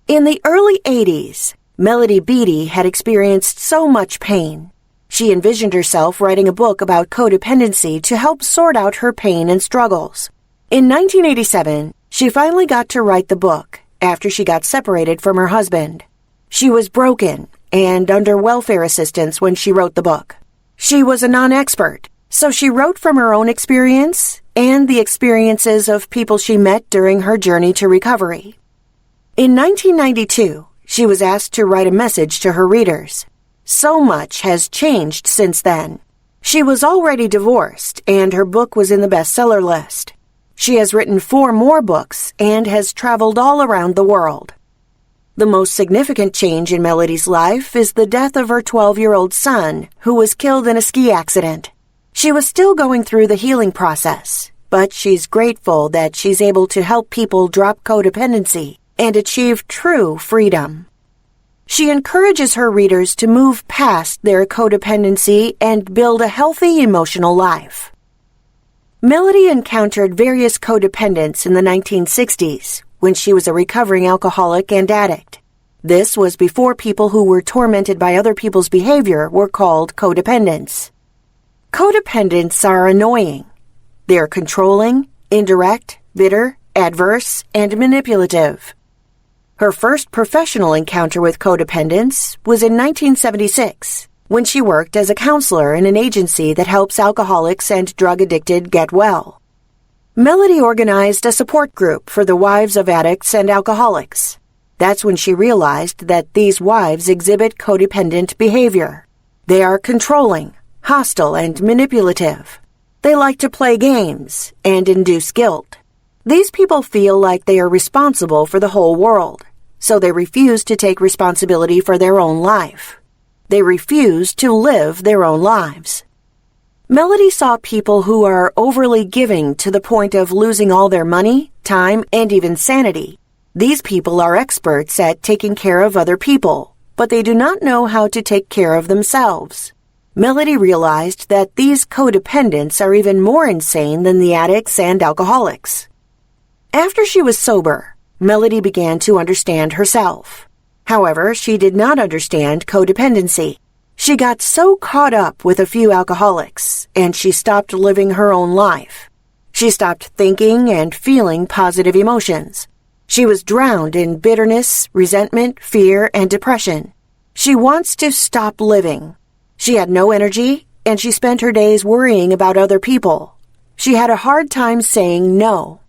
In the early 80s, Melody Beattie had experienced so much pain. She envisioned herself writing a book about codependency to help sort out her pain and struggles. In 1987, she finally got to write the book after she got separated from her husband. She was broken and under welfare assistance when she wrote the book. She was a non-expert, so she wrote from her own experience and the experiences of people she met during her journey to recovery. In 1992, she was asked to write a message to her readers. So much has changed since then. She was already divorced, and her book was in the bestseller list. She has written 4 more books and has traveled all around the world. The most significant change in Melody's life is the death of her 12-year-old son, who was killed in a ski accident. She was still going through the healing process, but she's grateful that she's able to help people drop codependency and achieve true freedom. She encourages her readers to move past their codependency and build a healthy emotional life. Melody encountered various codependents in the 1960s when she was a recovering alcoholic and addict. This was before people who were tormented by other people's behavior were called codependents. Codependents are annoying. They are controlling, indirect, bitter, adverse, and manipulative. Her first professional encounter with codependence was in 1976, when she worked as a counselor in an agency that helps alcoholics and drug-addicted get well. Melody organized a support group for the wives of addicts and alcoholics. That's when she realized that these wives exhibit codependent behavior. They are controlling, hostile, and manipulative. They like to play games and induce guilt. These people feel like they are responsible for the whole world, so they refuse to take responsibility for their own life. They refuse to live their own lives. Melody saw people who are overly giving to the point of losing all their money, time, and even sanity. These people are experts at taking care of other people, but they do not know how to take care of themselves. Melody realized that these codependents are even more insane than the addicts and alcoholics. After she was sober, Melody began to understand herself. However, she did not understand codependency. She got so caught up with a few alcoholics, and she stopped living her own life. She stopped thinking and feeling positive emotions. She was drowned in bitterness, resentment, fear, and depression. She wants to stop living. She had no energy, and she spent her days worrying about other people. She had a hard time saying no.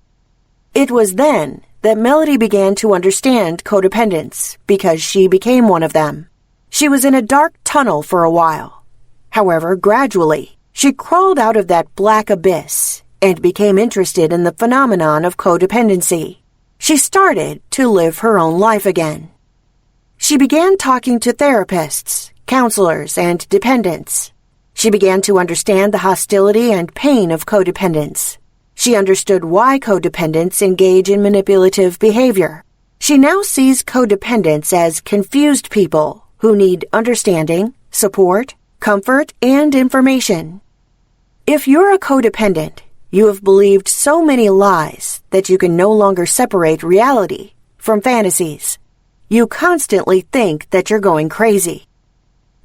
It was then that Melody began to understand codependence because she became one of them. She was in a dark tunnel for a while. However, gradually, she crawled out of that black abyss and became interested in the phenomenon of codependency. She started to live her own life again. She began talking to therapists, counselors, and dependents. She began to understand the hostility and pain of codependence. She understood why codependents engage in manipulative behavior. She now sees codependents as confused people who need understanding, support, comfort, and information. If you're a codependent, you have believed so many lies that you can no longer separate reality from fantasies. You constantly think that you're going crazy.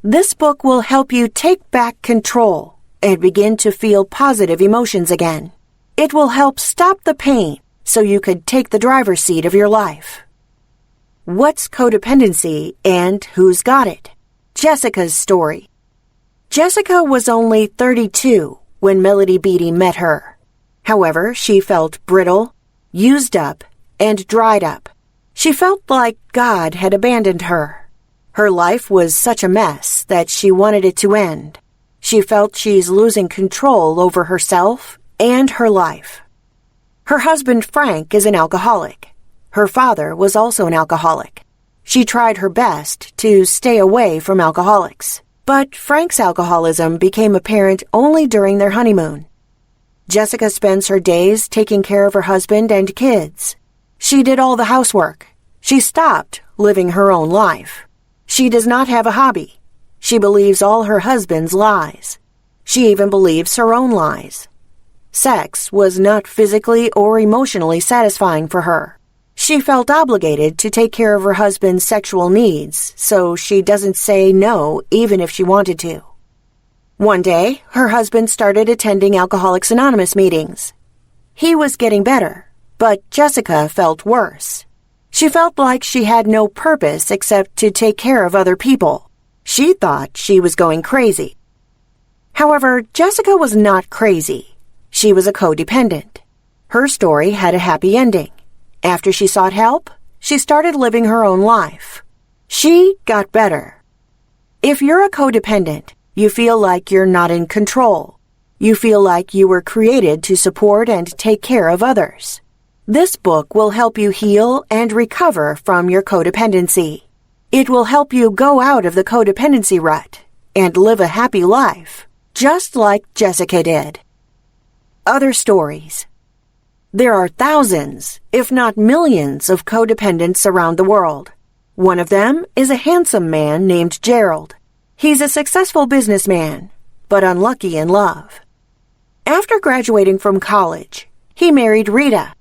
This book will help you take back control and begin to feel positive emotions again. It will help stop the pain so you could take the driver's seat of your life. What's codependency and who's got it? Jessica's story. Jessica was only 32 when Melody Beattie met her. However, she felt brittle, used up, and dried up. She felt like God had abandoned her. Her life was such a mess that she wanted it to end. She felt she's losing control over herself and her life. Her husband Frank is an alcoholic. Her father was also an alcoholic. She tried her best to stay away from alcoholics, but Frank's alcoholism became apparent only during their honeymoon. Jessica spends her days taking care of her husband and kids. She did all the housework. She stopped living her own life. She does not have a hobby. She believes all her husband's lies. She even believes her own lies. Sex was not physically or emotionally satisfying for her. She felt obligated to take care of her husband's sexual needs, so she doesn't say no even if she wanted to. One day, her husband started attending Alcoholics Anonymous meetings. He was getting better, but Jessica felt worse. She felt like she had no purpose except to take care of other people. She thought she was going crazy. However, Jessica was not crazy. She was a codependent. Her story had a happy ending. After she sought help, she started living her own life. She got better. If you're a codependent, you feel like you're not in control. You feel like you were created to support and take care of others. This book will help you heal and recover from your codependency. It will help you go out of the codependency rut and live a happy life, just like Jessica did. Other stories. There are thousands, if not millions, of codependents around the world. One of them is a handsome man named Gerald. He's a successful businessman, but unlucky in love. After graduating from college, he married Rita.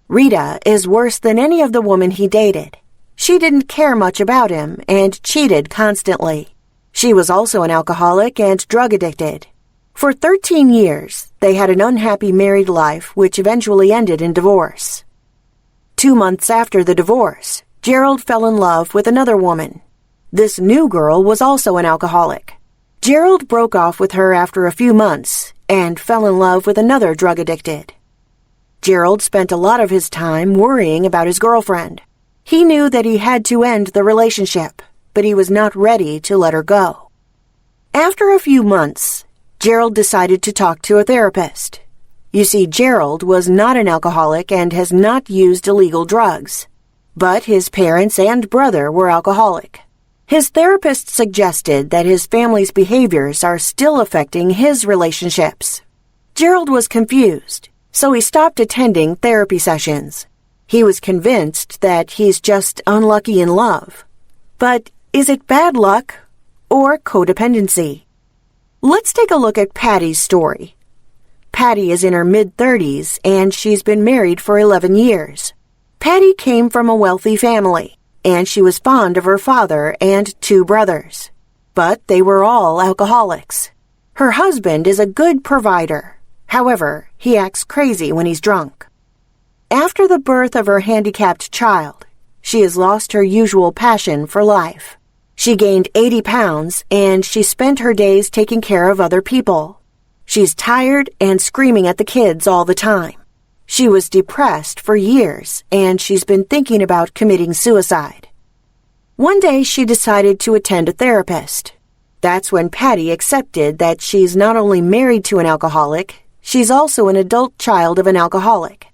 Rita is worse than any of the women he dated. She didn't care much about him and cheated constantly. She was also an alcoholic and drug addicted. For 13 years, they had an unhappy married life which eventually ended in divorce. 2 months after the divorce, Gerald fell in love with another woman. This new girl was also an alcoholic. Gerald broke off with her after a few months and fell in love with another drug addicted. Gerald spent a lot of his time worrying about his girlfriend. He knew that he had to end the relationship, but he was not ready to let her go. After a few months, Gerald decided to talk to a therapist. You see, Gerald was not an alcoholic and has not used illegal drugs, but his parents and brother were alcoholic. His therapist suggested that his family's behaviors are still affecting his relationships. Gerald was confused, so he stopped attending therapy sessions. He was convinced that he's just unlucky in love. But is it bad luck or codependency? Let's take a look at Patty's story. Patty is in her mid-30s and she's been married for 11 years. Patty came from a wealthy family, and she was fond of her father and 2 brothers. But they were all alcoholics. Her husband is a good provider. However, he acts crazy when he's drunk. After the birth of her handicapped child, she has lost her usual passion for life. She gained 80 pounds, and she spent her days taking care of other people. She's tired and screaming at the kids all the time. She was depressed for years, and she's been thinking about committing suicide. One day, she decided to attend a therapist. That's when Patty accepted that she's not only married to an alcoholic, she's also an adult child of an alcoholic.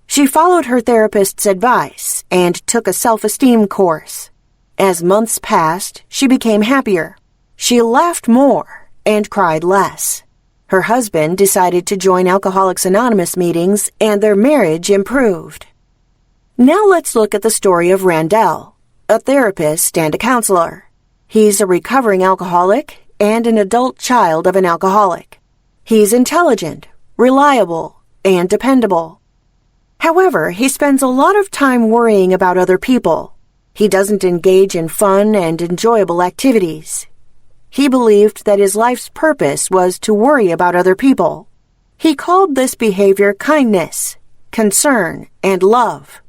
She followed her therapist's advice and took a self-esteem course. As months passed, she became happier. She laughed more and cried less. Her husband decided to join Alcoholics Anonymous meetings, and their marriage improved. Now let's look at the story of Randall, a therapist and a counselor. He's a recovering alcoholic and an adult child of an alcoholic. He's intelligent, reliable, and dependable. However, he spends a lot of time worrying about other people. He doesn't engage in fun and enjoyable activities. He believed that his life's purpose was to worry about other people. He called this behavior kindness, concern, and love.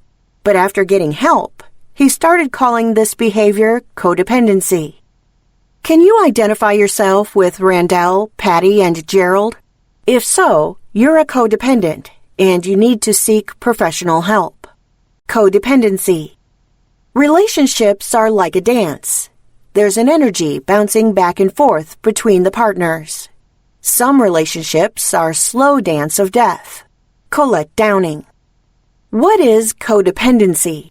But after getting help, he started calling this behavior codependency. Can you identify yourself with Randall, Patty, and Gerald? If so, you're a codependent, and you need to seek professional help. Codependency. Relationships are like a dance. There's an energy bouncing back and forth between the partners. Some relationships are slow dance of death. Colette Downing. What is codependency?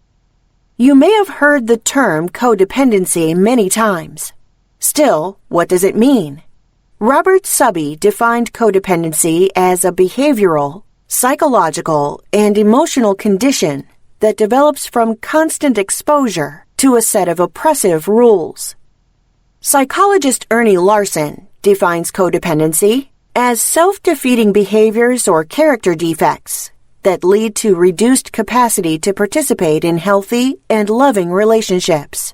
You may have heard the term codependency many times. Still, what does it mean? Robert Subby defined codependency as a behavioral, psychological, and emotional condition that develops from constant exposure to a set of oppressive rules. Psychologist Ernie Larson defines codependency as self-defeating behaviors or character defects that lead to reduced capacity to participate in healthy and loving relationships.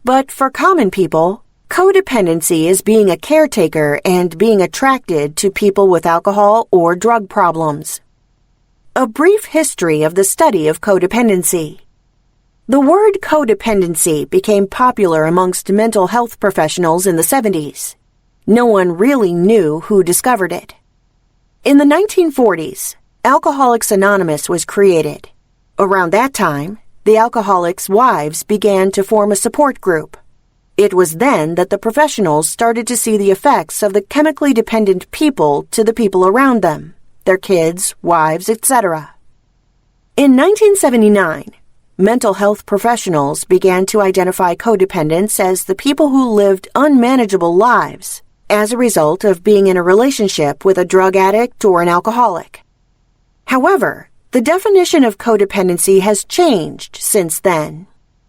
But for common people, codependency is being a caretaker and being attracted to people with alcohol or drug problems. A brief history of the study of codependency. The word codependency became popular amongst mental health professionals in the 70s. No one really knew who discovered it. In the 1940s, Alcoholics Anonymous was created. Around that time, the alcoholics' wives began to form a support group. It was then that the professionals started to see the effects of the chemically dependent people to the people around them, their kids, wives, etc. In 1979, mental health professionals began to identify codependents as the people who lived unmanageable lives as a result of being in a relationship with a drug addict or an alcoholic. However, the definition of codependency has changed since then.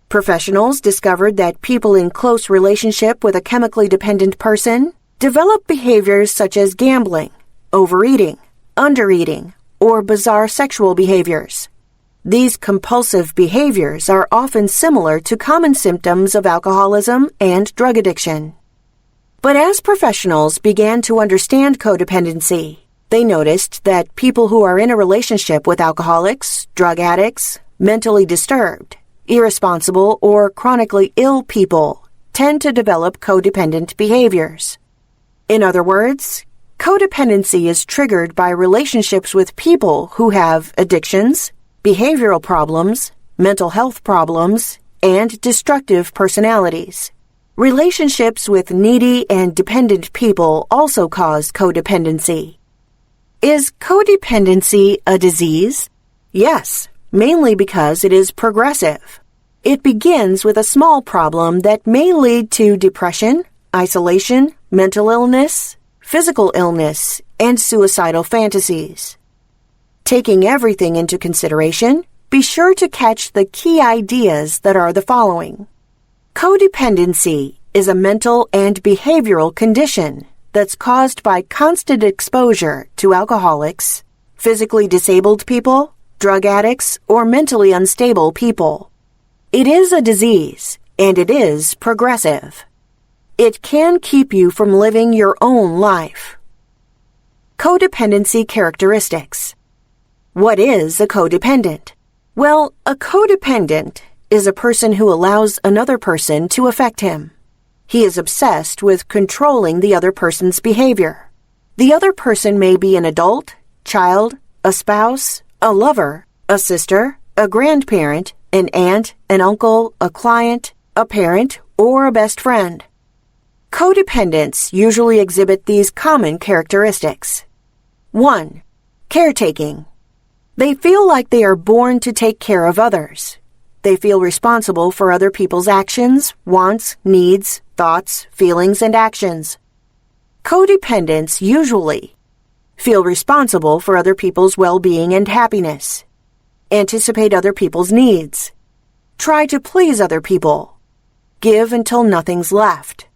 Professionals discovered that people in close relationship with a chemically dependent person develop behaviors such as gambling, overeating, undereating, or bizarre sexual behaviors. These compulsive behaviors are often similar to common symptoms of alcoholism and drug addiction. But as professionals began to understand codependency, they noticed that people who are in a relationship with alcoholics, drug addicts, mentally disturbed, irresponsible, or chronically ill people tend to develop codependent behaviors. In other words, codependency is triggered by relationships with people who have addictions, behavioral problems, mental health problems, and destructive personalities. Relationships with needy and dependent people also cause codependency. Is codependency a disease? Yes, mainly because it is progressive. It begins with a small problem that may lead to depression, isolation, mental illness, physical illness, and suicidal fantasies. Taking everything into consideration, be sure to catch the key ideas that are the following. Codependency is a mental and behavioral condition that's caused by constant exposure to alcoholics, physically disabled people, drug addicts, or mentally unstable people. It is a disease, and it is progressive. It can keep you from living your own life. Codependency characteristics. What is a codependent? Well, a codependent is a person who allows another person to affect him. He is obsessed with controlling the other person's behavior. The other person may be an adult, child, a spouse, a lover, a sister, a grandparent, an aunt, an uncle, a client, a parent, or a best friend. Codependents usually exhibit these common characteristics. 1. Caretaking. They feel like they are born to take care of others. They feel responsible for other people's actions, wants, needs, thoughts, feelings, and actions. Codependents usually feel responsible for other people's well-being and happiness. Anticipate other people's needs. Try to please other people. Give until nothing's left.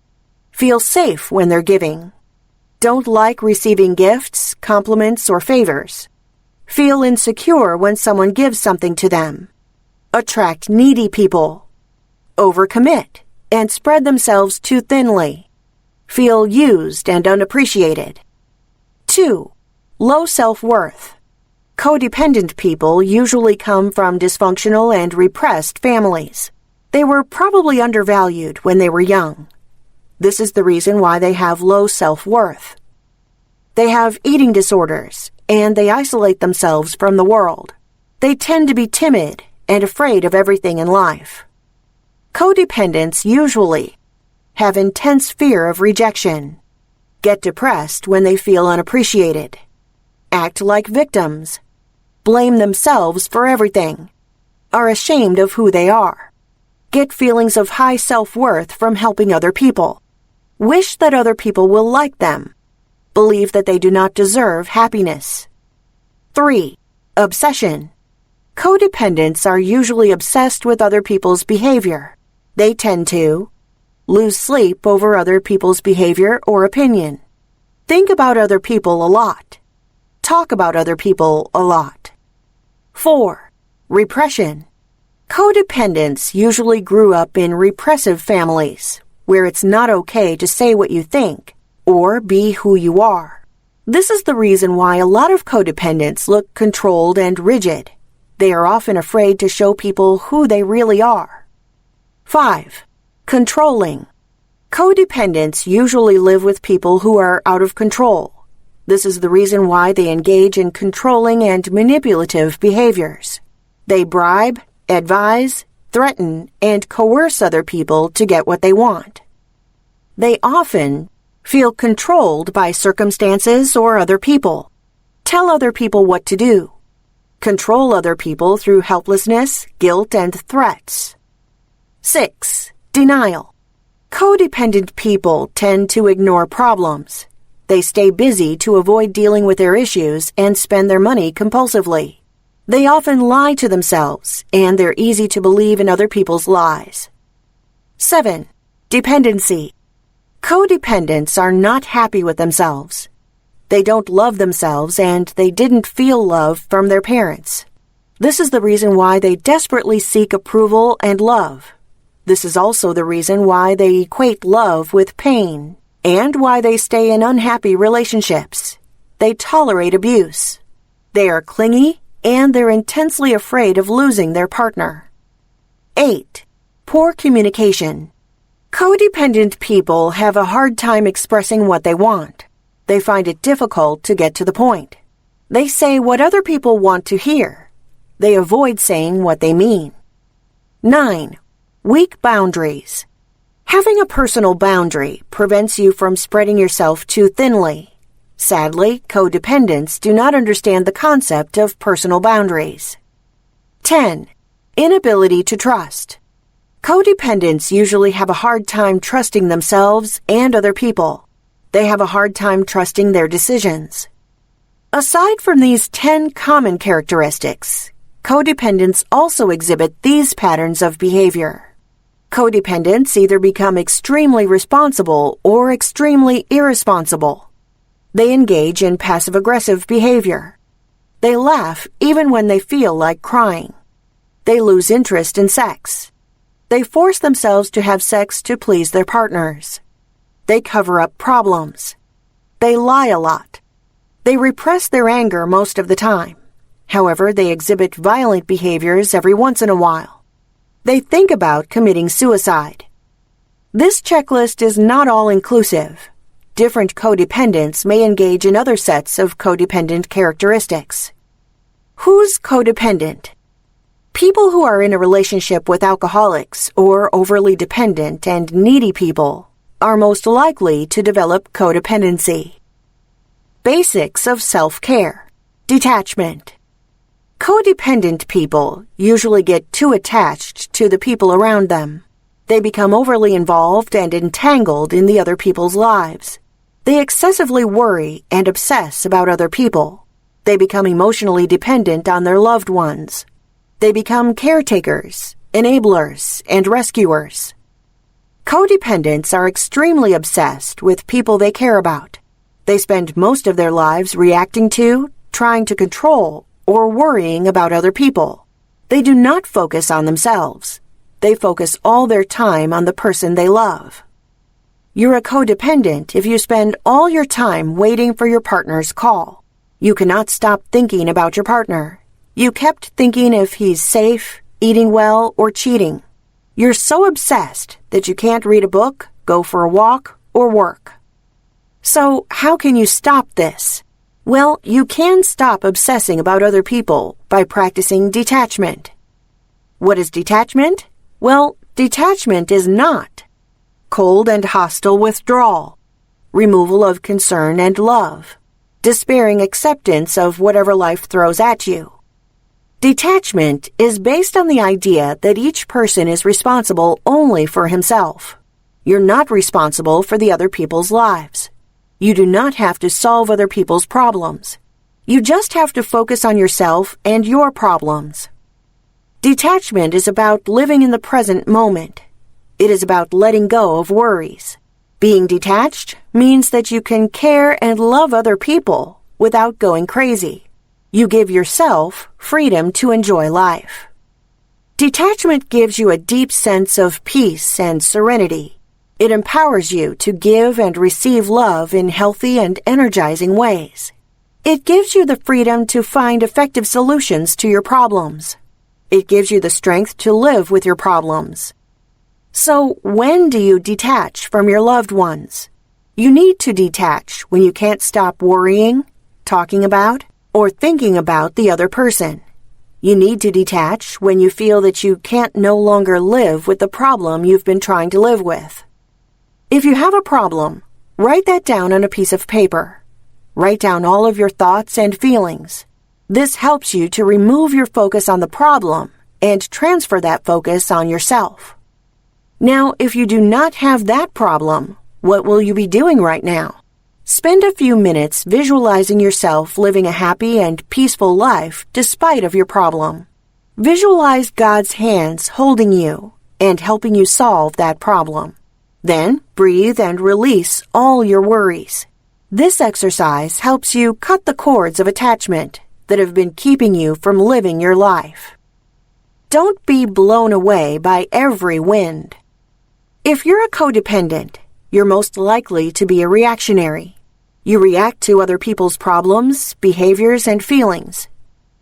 Feel safe when they're giving. Don't like receiving gifts, compliments, or favors. Feel insecure when someone gives something to them. Attract needy people. Overcommit and spread themselves too thinly. Feel used and unappreciated. 2. Low self-worth. Codependent people usually come from dysfunctional and repressed families. They were probably undervalued when they were young. This is the reason why they have low self-worth. They have eating disorders, and they isolate themselves from the world. They tend to be timid and afraid of everything in life. Codependents usually have intense fear of rejection, get depressed when they feel unappreciated, act like victims, blame themselves for everything, are ashamed of who they are, get feelings of high self-worth from helping other people, wish that other people will like them, believe that they do not deserve happiness. 3. Obsession. Codependents are usually obsessed with other people's behavior. They tend to lose sleep over other people's behavior or opinion. Think about other people a lot. Talk about other people a lot. 4. Repression. Codependents usually grew up in repressive families, where it's not okay to say what you think or be who you are. This is the reason why a lot of codependents look controlled and rigid. They are often afraid to show people who they really are. 5. Controlling. Codependents usually live with people who are out of control. This is the reason why they engage in controlling and manipulative behaviors. They bribe, advise, threaten, and coerce other people to get what they want. They often feel controlled by circumstances or other people. Tell other people what to do. Control other people through helplessness, guilt, and threats. 6. Denial. Codependent people tend to ignore problems. They stay busy to avoid dealing with their issues and spend their money compulsively. They often lie to themselves, and they're easy to believe in other people's lies. 7. Dependency. Codependents are not happy with themselves. They don't love themselves, and they didn't feel love from their parents. This is the reason why they desperately seek approval and love. This is also the reason why they equate love with pain, and why they stay in unhappy relationships. They tolerate abuse. They are clingy, and they're intensely afraid of losing their partner. 8. Poor communication. Codependent people have a hard time expressing what they want. They find it difficult to get to the point. They say what other people want to hear. They avoid saying what they mean. 9. Weak boundaries. Having a personal boundary prevents you from spreading yourself too thinly. Sadly, codependents do not understand the concept of personal boundaries. 10. Inability to trust. Codependents usually have a hard time trusting themselves and other people. They have a hard time trusting their decisions. Aside from these 10 common characteristics, codependents also exhibit these patterns of behavior. Codependents either become extremely responsible or extremely irresponsible. They engage in passive-aggressive behavior. They laugh even when they feel like crying. They lose interest in sex. They force themselves to have sex to please their partners. They cover up problems. They lie a lot. They repress their anger most of the time. However, they exhibit violent behaviors every once in a while. They think about committing suicide. This checklist is not all-inclusive. Different codependents may engage in other sets of codependent characteristics. Who's codependent? People who are in a relationship with alcoholics or overly dependent and needy people are most likely to develop codependency. Basics of self-care. Detachment. Codependent people usually get too attached to the people around them. They become overly involved and entangled in the other people's lives. They excessively worry and obsess about other people. They become emotionally dependent on their loved ones. They become caretakers, enablers, and rescuers. Codependents are extremely obsessed with people they care about. They spend most of their lives reacting to, trying to control, or worrying about other people. They do not focus on themselves. They focus all their time on the person they love. You're a codependent if you spend all your time waiting for your partner's call. You cannot stop thinking about your partner. You kept thinking if he's safe, eating well, or cheating. You're so obsessed that you can't read a book, go for a walk, or work. So, how can you stop this? Well, you can stop obsessing about other people by practicing detachment. What is detachment? Well, detachment is not cold and hostile withdrawal, removal of concern and love, despairing acceptance of whatever life throws at you. Detachment is based on the idea that each person is responsible only for himself. You're not responsible for the other people's lives. You do not have to solve other people's problems. You just have to focus on yourself and your problems. Detachment is about living in the present moment. It is about letting go of worries. Being detached means that you can care and love other people without going crazy. You give yourself freedom to enjoy life. Detachment gives you a deep sense of peace and serenity. It empowers you to give and receive love in healthy and energizing ways. It gives you the freedom to find effective solutions to your problems. It gives you the strength to live with your problems. So, when do you detach from your loved ones? You need to detach when you can't stop worrying, talking about, or thinking about the other person. You need to detach when you feel that you can't no longer live with the problem you've been trying to live with. If you have a problem, write that down on a piece of paper. Write down all of your thoughts and feelings. This helps you to remove your focus on the problem and transfer that focus on yourself. Now, if you do not have that problem, what will you be doing right now? Spend a few minutes visualizing yourself living a happy and peaceful life despite of your problem. Visualize God's hands holding you and helping you solve that problem. Then, breathe and release all your worries. This exercise helps you cut the cords of attachment that have been keeping you from living your life. Don't be blown away by every wind. If you're a codependent, you're most likely to be a reactionary. You react to other people's problems, behaviors, and feelings.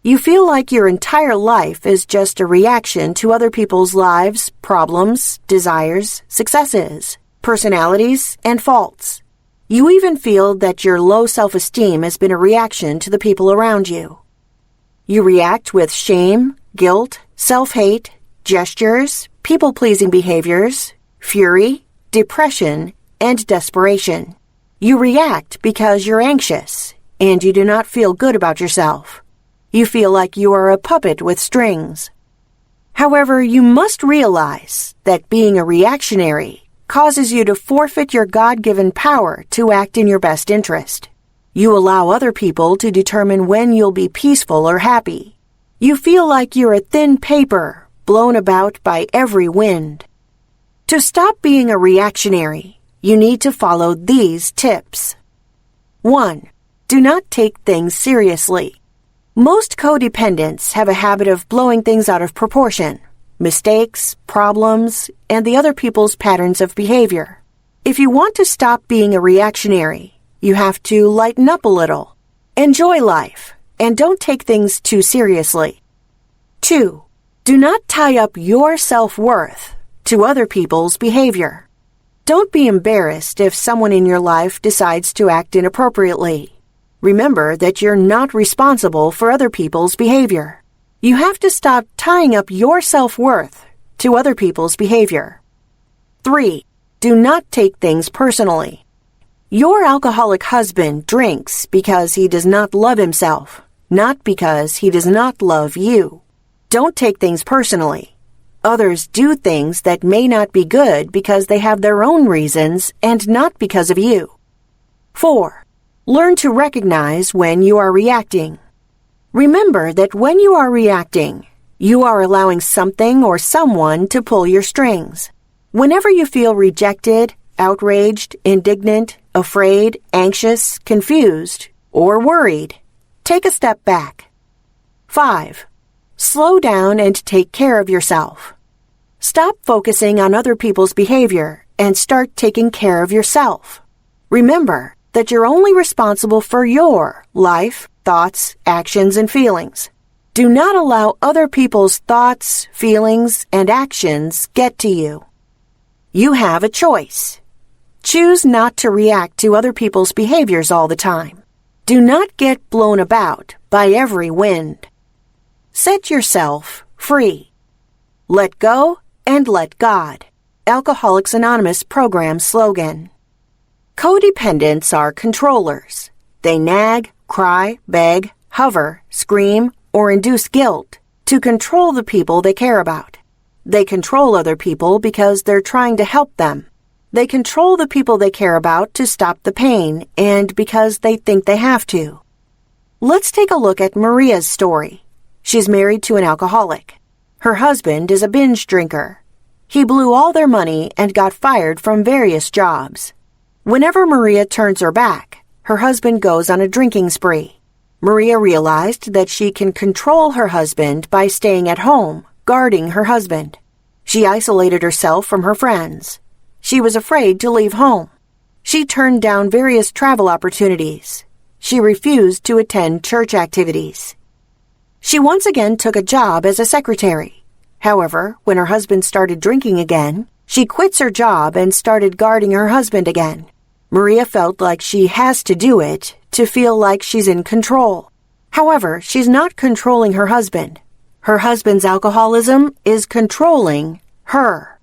You feel like your entire life is just a reaction to other people's lives, problems, desires, successes, personalities, and faults. You even feel that your low self-esteem has been a reaction to the people around you. You react with shame, guilt, self-hate, gestures, people-pleasing behaviors, fury, depression, and desperation. You react because you're anxious, and you do not feel good about yourself. You feel like you are a puppet with strings. However, you must realize that being a reactionary causes you to forfeit your God-given power to act in your best interest. You allow other people to determine when you'll be peaceful or happy. You feel like you're a thin paper blown about by every wind. To stop being a reactionary, you need to follow these tips. 1. Do not take things seriously. Most codependents have a habit of blowing things out of proportion. Mistakes, problems, and the other people's patterns of behavior. If you want to stop being a reactionary, you have to lighten up a little. Enjoy life, and don't take things too seriously. 2. Do not tie up your self-worth to other people's behavior. Don't be embarrassed if someone in your life decides to act inappropriately. Remember that you're not responsible for other people's behavior. You have to stop tying up your self-worth to other people's behavior. 3. Do not take things personally. Your alcoholic husband drinks because he does not love himself, not because he does not love you. Don't take things personally. Others do things that may not be good because they have their own reasons and not because of you. 4. Learn to recognize when you are reacting. Remember that when you are reacting, you are allowing something or someone to pull your strings. Whenever you feel rejected, outraged, indignant, afraid, anxious, confused, or worried, take a step back. 5. Slow down and take care of yourself. Stop focusing on other people's behavior and start taking care of yourself. Remember that you're only responsible for your life, thoughts, actions, and feelings. Do not allow other people's thoughts, feelings, and actions get to you. You have a choice. Choose not to react to other people's behaviors all the time. Do not get blown about by every wind. Set yourself free. Let go and let God. Alcoholics Anonymous program slogan. Codependents are controllers. They nag, cry, beg, hover, scream, or induce guilt to control the people they care about. They control other people because they're trying to help them. They control the people they care about to stop the pain and because they think they have to. Let's take a look at Maria's story. She's married to an alcoholic. Her husband is a binge drinker. He blew all their money and got fired from various jobs. Whenever Maria turns her back, her husband goes on a drinking spree. Maria realized that she can control her husband by staying at home, guarding her husband. She isolated herself from her friends. She was afraid to leave home. She turned down various travel opportunities. She refused to attend church activities. She once again took a job as a secretary. However, when her husband started drinking again, she quits her job and started guarding her husband again. Maria felt like she has to do it to feel like she's in control. However, she's not controlling her husband. Her husband's alcoholism is controlling her.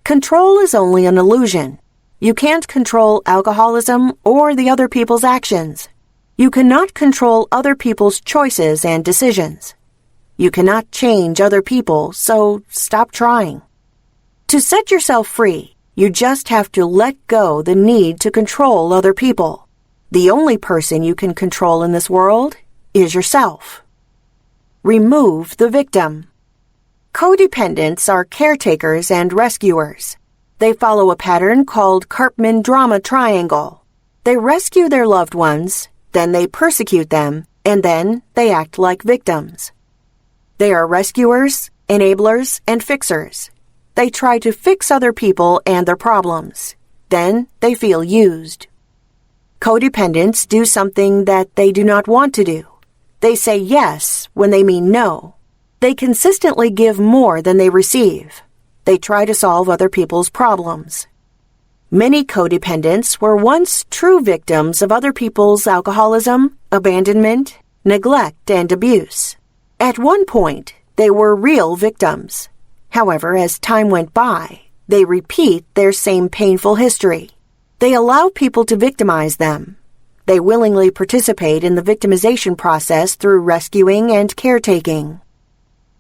Control is only an illusion. You can't control alcoholism or the other people's actions. You cannot control other people's choices and decisions. You cannot change other people, so stop trying. To set yourself free, you just have to let go the need to control other people. The only person you can control in this world is yourself. Remove the victim. Codependents are caretakers and rescuers. They follow a pattern called Karpman drama triangle. They rescue their loved ones, then they persecute them, and then they act like victims. They are rescuers, enablers, and fixers. They try to fix other people and their problems. Then they feel used. Codependents do something that they do not want to do. They say yes when they mean no. They consistently give more than they receive. They try to solve other people's problems. Many codependents were once true victims of other people's alcoholism, abandonment, neglect, and abuse. At one point, they were real victims. However, as time went by, they repeat their same painful history. They allow people to victimize them. They willingly participate in the victimization process through rescuing and caretaking.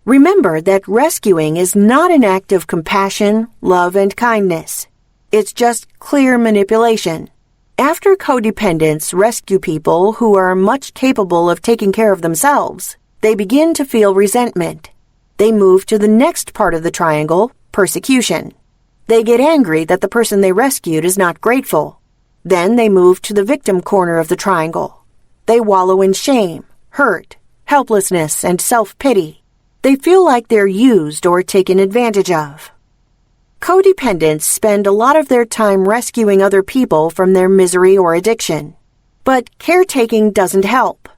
Remember that rescuing is not an act of compassion, love, and kindness. It's just clear manipulation. After codependents rescue people who are much capable of taking care of themselves, they begin to feel resentment. They move to the next part of the triangle, persecution. They get angry that the person they rescued is not grateful. Then they move to the victim corner of the triangle. They wallow in shame, hurt, helplessness, and self-pity. They feel like they're used or taken advantage of. Codependents spend a lot of their time rescuing other people from their misery or addiction. But caretaking doesn't help.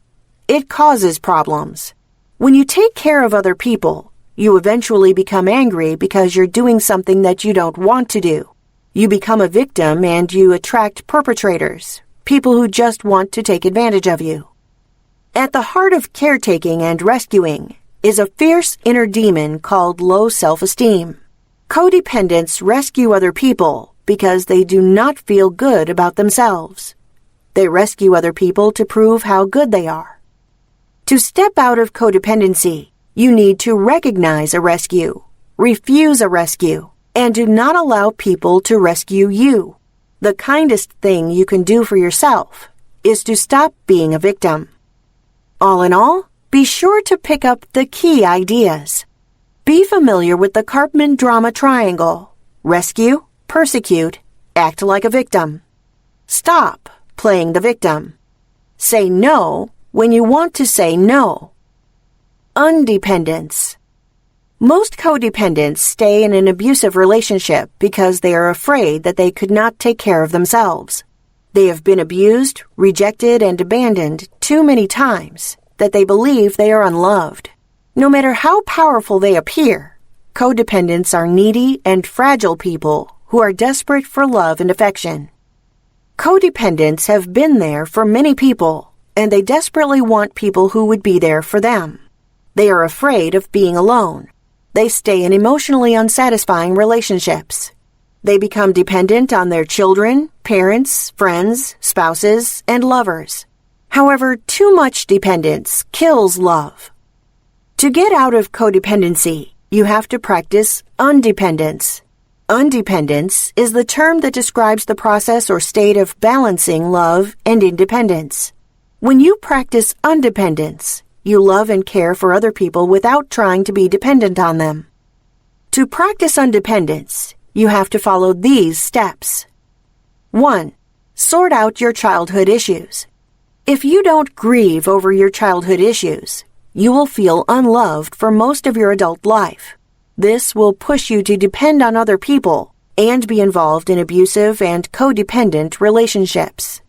It causes problems. When you take care of other people, you eventually become angry because you're doing something that you don't want to do. You become a victim and you attract perpetrators, people who just want to take advantage of you. At the heart of caretaking and rescuing is a fierce inner demon called low self-esteem. Codependents rescue other people because they do not feel good about themselves. They rescue other people to prove how good they are. To step out of codependency, you need to recognize a rescue, refuse a rescue, and do not allow people to rescue you. The kindest thing you can do for yourself is to stop being a victim. All in all, be sure to pick up the key ideas. Be familiar with the Karpman drama triangle. Rescue, persecute, act like a victim. Stop playing the victim. Say no when you want to say no. Undependence. Most codependents stay in an abusive relationship because they are afraid that they could not take care of themselves. They have been abused, rejected, and abandoned too many times that they believe they are unloved. No matter how powerful they appear, codependents are needy and fragile people who are desperate for love and affection. Codependents have been there for many people, and they desperately want people who would be there for them. They are afraid of being alone. They stay in emotionally unsatisfying relationships. They become dependent on their children, parents, friends, spouses, and lovers. However, too much dependence kills love. To get out of codependency, you have to practice undependence. Undependence is the term that describes the process or state of balancing love and independence. When you practice undependence, you love and care for other people without trying to be dependent on them. To practice undependence, you have to follow these steps. 1. Sort out your childhood issues. If you don't grieve over your childhood issues, you will feel unloved for most of your adult life. This will push you to depend on other people and be involved in abusive and codependent relationships.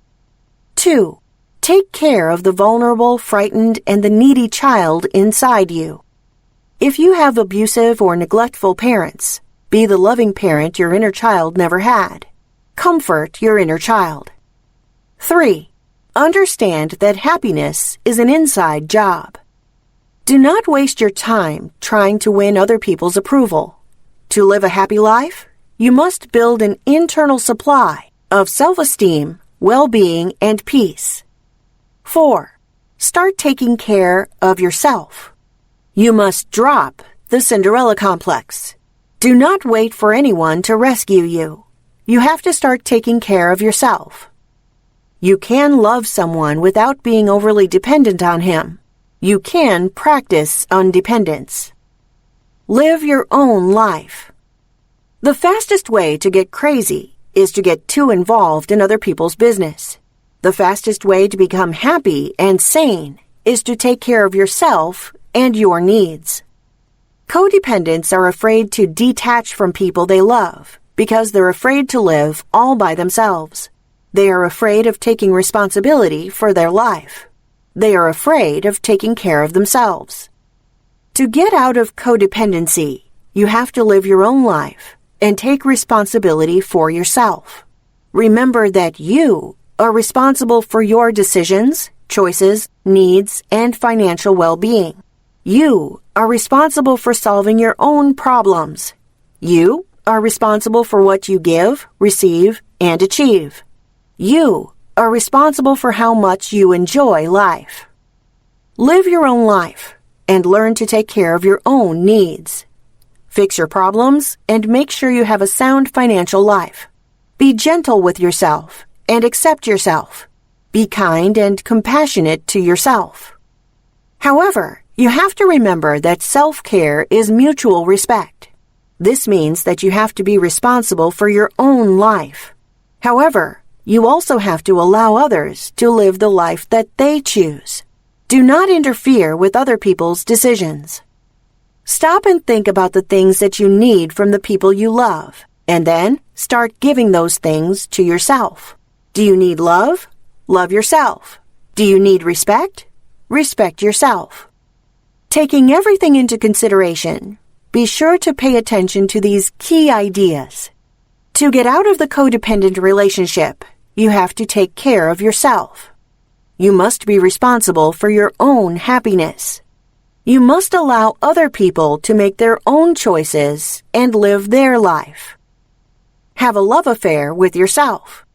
2. Take care of the vulnerable, frightened, and the needy child inside you. If you have abusive or neglectful parents, be the loving parent your inner child never had. Comfort your inner child. 3. Understand that happiness is an inside job. Do not waste your time trying to win other people's approval. To live a happy life, you must build an internal supply of self-esteem, well-being, and peace. 4. Start taking care of yourself. You must drop the Cinderella complex. Do not wait for anyone to rescue you. You have to start taking care of yourself. You can love someone without being overly dependent on him. You can practice independence. Live your own life. The fastest way to get crazy is to get too involved in other people's business. The fastest way to become happy and sane is to take care of yourself and your needs. Codependents are afraid to detach from people they love because they're afraid to live all by themselves. They are afraid of taking responsibility for their life. They are afraid of taking care of themselves. To get out of codependency, you have to live your own life and take responsibility for yourself. Remember that you are responsible for your decisions, choices, needs, and financial well-being. You are responsible for solving your own problems. You are responsible for what you give, receive, and achieve. You are responsible for how much you enjoy life. Live your own life and learn to take care of your own needs. Fix your problems and make sure you have a sound financial life. Be gentle with yourself and accept yourself. Be kind and compassionate to yourself. However, you have to remember that self-care is mutual respect. This means that you have to be responsible for your own life. However, you also have to allow others to live the life that they choose. Do not interfere with other people's decisions. Stop and think about the things that you need from the people you love, and then start giving those things to yourself. Do you need love? Love yourself. Do you need respect? Respect yourself. Taking everything into consideration, be sure to pay attention to these key ideas. To get out of the codependent relationship, you have to take care of yourself. You must be responsible for your own happiness. You must allow other people to make their own choices and live their life. Have a love affair with yourself.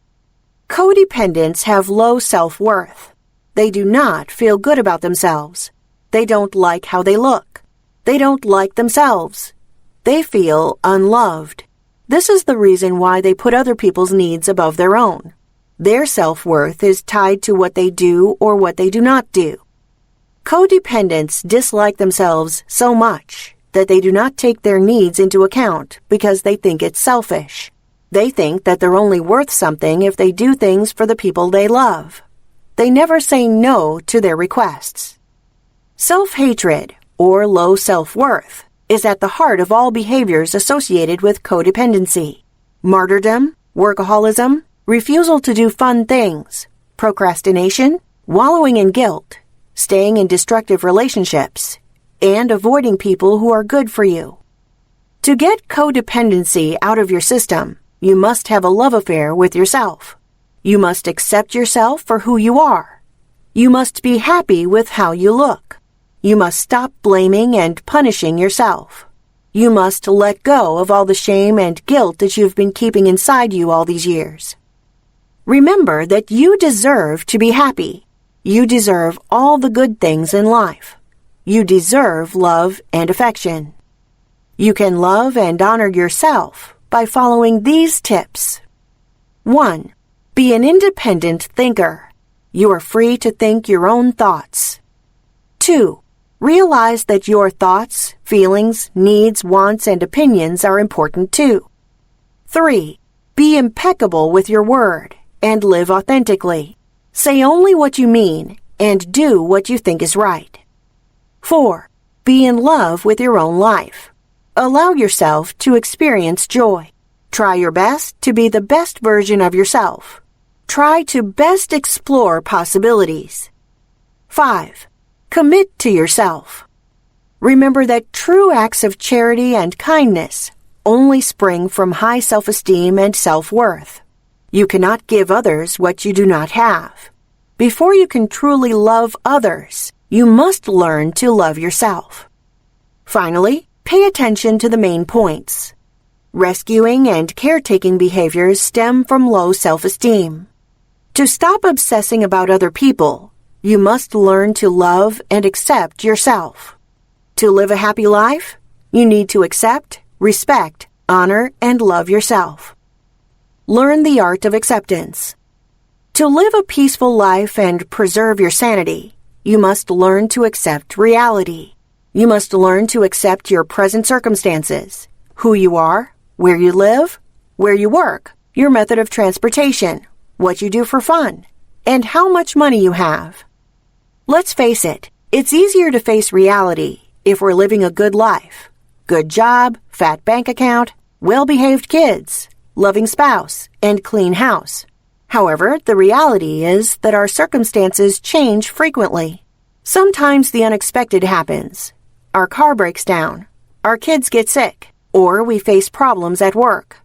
Codependents have low self-worth. They do not feel good about themselves. They don't like how they look. They don't like themselves. They feel unloved. This is the reason why they put other people's needs above their own. Their self-worth is tied to what they do or what they do not do. Codependents dislike themselves so much that they do not take their needs into account because they think it's selfish. They think that they're only worth something if they do things for the people they love. They never say no to their requests. Self-hatred, or low self-worth, is at the heart of all behaviors associated with codependency. Martyrdom, workaholism, refusal to do fun things, procrastination, wallowing in guilt, staying in destructive relationships, and avoiding people who are good for you. To get codependency out of your system, you must have a love affair with yourself. You must accept yourself for who you are. You must be happy with how you look. You must stop blaming and punishing yourself. You must let go of all the shame and guilt that you've been keeping inside you all these years. Remember that you deserve to be happy. You deserve all the good things in life. You deserve love and affection. You can love and honor yourself by following these tips. 1. Be an independent thinker. You are free to think your own thoughts. 2. Realize that your thoughts, feelings, needs, wants, and opinions are important too. 3. Be impeccable with your word and live authentically. Say only what you mean and do what you think is right. 4. Be in love with your own life. Allow yourself to experience joy. Try your best to be the best version of yourself. Try to best explore possibilities. 5. Commit to yourself. Remember that true acts of charity and kindness only spring from high self-esteem and self-worth. You cannot give others what you do not have. Before you can truly love others, you must learn to love yourself. Finally, pay attention to the main points. Rescuing and caretaking behaviors stem from low self-esteem. To stop obsessing about other people, you must learn to love and accept yourself. To live a happy life, you need to accept, respect, honor, and love yourself. Learn the art of acceptance. To live a peaceful life and preserve your sanity, you must learn to accept reality. You must learn to accept your present circumstances, who you are, where you live, where you work, your method of transportation, what you do for fun, and how much money you have. Let's face it, it's easier to face reality if we're living a good life. Good job, fat bank account, well-behaved kids, loving spouse, and clean house. However, the reality is that our circumstances change frequently. Sometimes the unexpected happens. Our car breaks down, our kids get sick, or we face problems at work.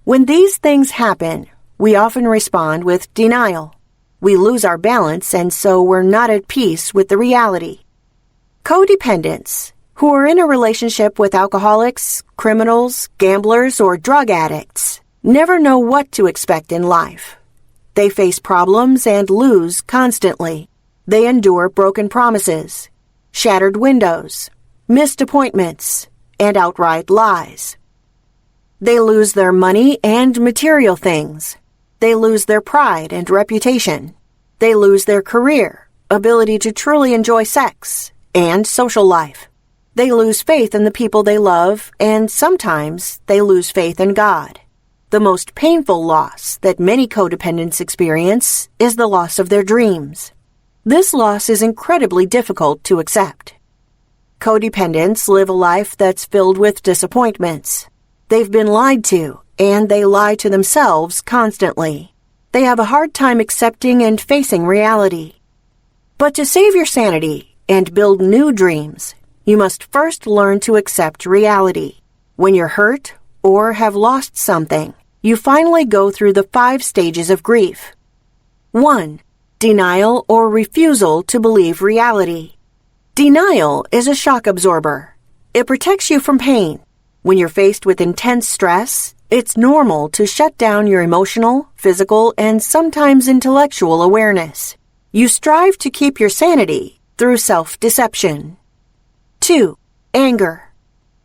When these things happen, we often respond with denial. We lose our balance, and so we're not at peace with the reality. Codependents, who are in a relationship with alcoholics, criminals, gamblers, or drug addicts, never know what to expect in life. They face problems and lose constantly. They endure broken promises, shattered windows, missed appointments, and outright lies. They lose their money and material things. They lose their pride and reputation. They lose their career, ability to truly enjoy sex, and social life. They lose faith in the people they love, and sometimes they lose faith in God. The most painful loss that many codependents experience is the loss of their dreams. This loss is incredibly difficult to accept. Codependents live a life that's filled with disappointments. They've been lied to, and they lie to themselves constantly. They have a hard time accepting and facing reality. But to save your sanity and build new dreams, you must first learn to accept reality. When you're hurt or have lost something, you finally go through the 5 stages of grief. 1. Denial or refusal to believe reality. Denial is a shock absorber. It protects you from pain. When you're faced with intense stress, it's normal to shut down your emotional, physical, and sometimes intellectual awareness. You strive to keep your sanity through self-deception. 2. Anger.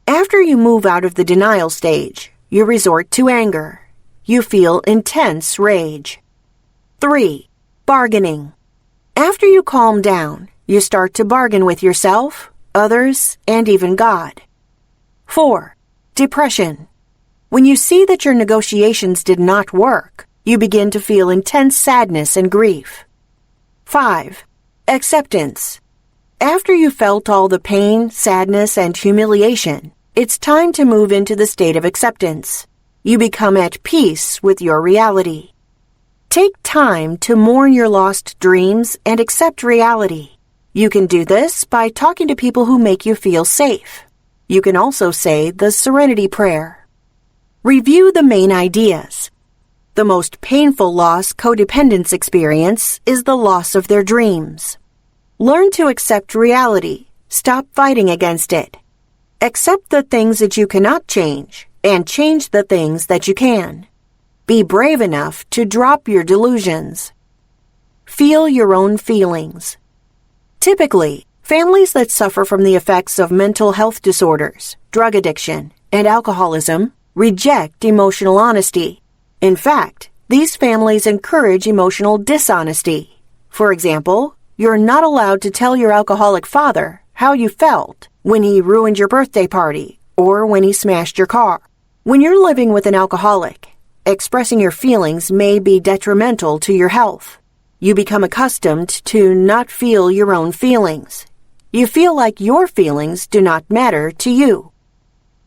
After you move out of the denial stage, you resort to anger. You feel intense rage. 3. Bargaining. After you calm down, you start to bargain with yourself, others, and even God. 4. Depression. When you see that your negotiations did not work, you begin to feel intense sadness and grief. 5. Acceptance. After you felt all the pain, sadness, and humiliation, it's time to move into the state of acceptance. You become at peace with your reality. Take time to mourn your lost dreams and accept reality. You can do this by talking to people who make you feel safe. You can also say the Serenity Prayer. Review the main ideas. The most painful loss codependents experience is the loss of their dreams. Learn to accept reality. Stop fighting against it. Accept the things that you cannot change and change the things that you can. Be brave enough to drop your delusions. Feel your own feelings. Typically, families that suffer from the effects of mental health disorders, drug addiction, and alcoholism reject emotional honesty. In fact, these families encourage emotional dishonesty. For example, you're not allowed to tell your alcoholic father how you felt when he ruined your birthday party or when he smashed your car. When you're living with an alcoholic, expressing your feelings may be detrimental to your health. You become accustomed to not feel your own feelings. You feel like your feelings do not matter to you.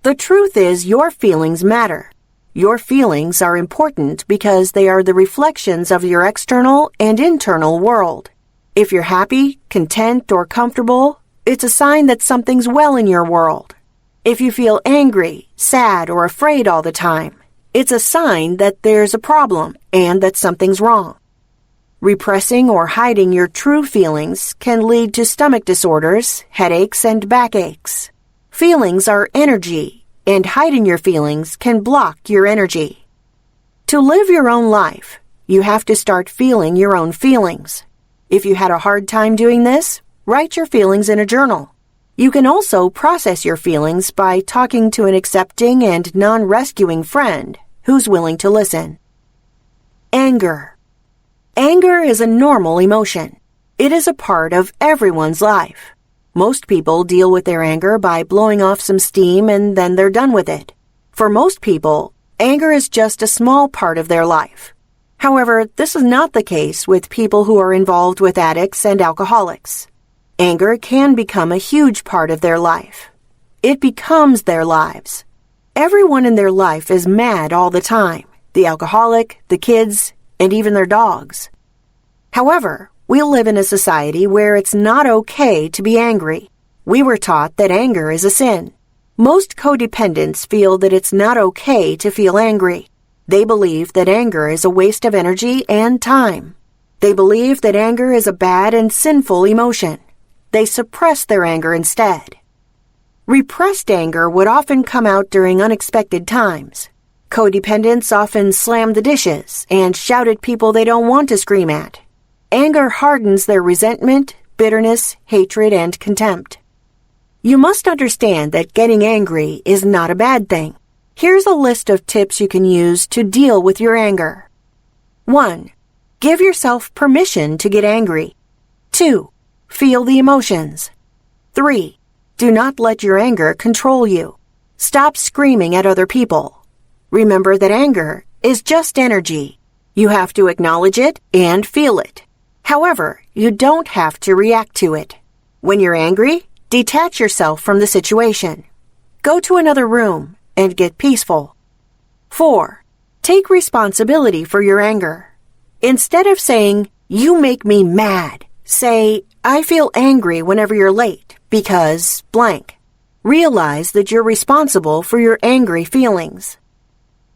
The truth is your feelings matter. Your feelings are important because they are the reflections of your external and internal world. If you're happy, content, or comfortable, it's a sign that something's well in your world. If you feel angry, sad, or afraid all the time, it's a sign that there's a problem and that something's wrong. Repressing or hiding your true feelings can lead to stomach disorders, headaches, and backaches. Feelings are energy, and hiding your feelings can block your energy. To live your own life, you have to start feeling your own feelings. If you had a hard time doing this, write your feelings in a journal. You can also process your feelings by talking to an accepting and non-rescuing friend who's willing to listen. Anger. Anger is a normal emotion. It is a part of everyone's life. Most people deal with their anger by blowing off some steam and then they're done with it. For most people, anger is just a small part of their life. However, this is not the case with people who are involved with addicts and alcoholics. Anger can become a huge part of their life. It becomes their lives. Everyone in their life is mad all the time. The alcoholic, the kids, and even their dogs. However, we live in a society where it's not okay to be angry. We were taught that anger is a sin. Most codependents feel that it's not okay to feel angry. They believe that anger is a waste of energy and time. They believe that anger is a bad and sinful emotion. They suppress their anger instead. Repressed anger would often come out during unexpected times. Codependents often slam the dishes and shout at people they don't want to scream at. Anger hardens their resentment, bitterness, hatred, and contempt. You must understand that getting angry is not a bad thing. Here's a list of tips you can use to deal with your anger. 1. Give yourself permission to get angry. 2. Feel the emotions. 3. Do not let your anger control you. Stop screaming at other people. Remember that anger is just energy. You have to acknowledge it and feel it. However, you don't have to react to it. When you're angry, detach yourself from the situation. Go to another room and get peaceful. 4. Take responsibility for your anger. Instead of saying, "You make me mad," say, "I feel angry whenever you're late because blank." Realize that you're responsible for your angry feelings.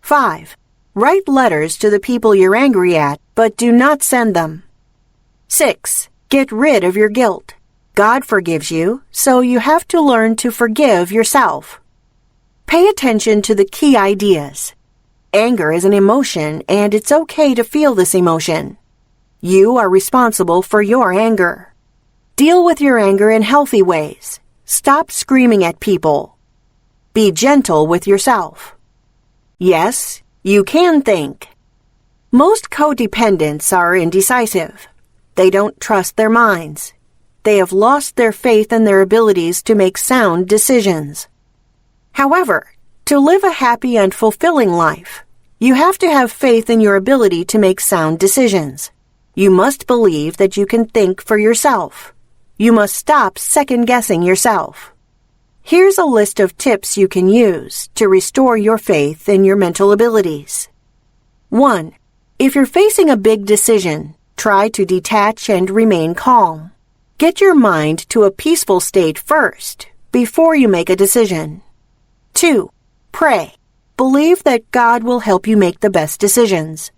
5. Write letters to the people you're angry at, but do not send them. 6. Get rid of your guilt. God forgives you, so you have to learn to forgive yourself. Pay attention to the key ideas. Anger is an emotion, and it's okay to feel this emotion. You are responsible for your anger. Deal with your anger in healthy ways. Stop screaming at people. Be gentle with yourself. Yes, you can think. Most codependents are indecisive. They don't trust their minds. They have lost their faith in their abilities to make sound decisions. However, to live a happy and fulfilling life, you have to have faith in your ability to make sound decisions. You must believe that you can think for yourself. You must stop second-guessing yourself. Here's a list of tips you can use to restore your faith in your mental abilities. 1. If you're facing a big decision, try to detach and remain calm. Get your mind to a peaceful state first, before you make a decision. 2. Pray. Believe that God will help you make the best decisions.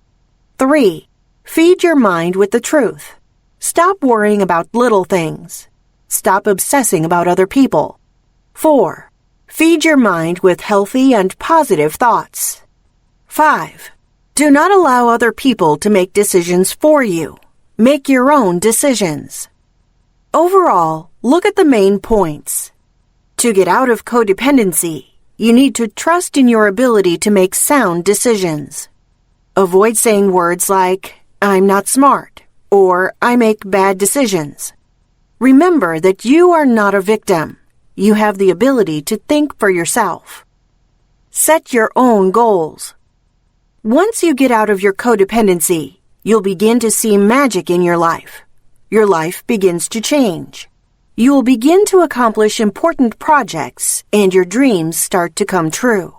3. Feed your mind with the truth. Stop worrying about little things. Stop obsessing about other people. 4. Feed your mind with healthy and positive thoughts. 5. Do not allow other people to make decisions for you. Make your own decisions. Overall, look at the main points. To get out of codependency, you need to trust in your ability to make sound decisions. Avoid saying words like, "I'm not smart," or "I make bad decisions." Remember that you are not a victim. You have the ability to think for yourself. Set your own goals. Once you get out of your codependency, You'll begin to see magic in your life. Your life begins to change. You will begin to accomplish important projects, and your dreams start to come true.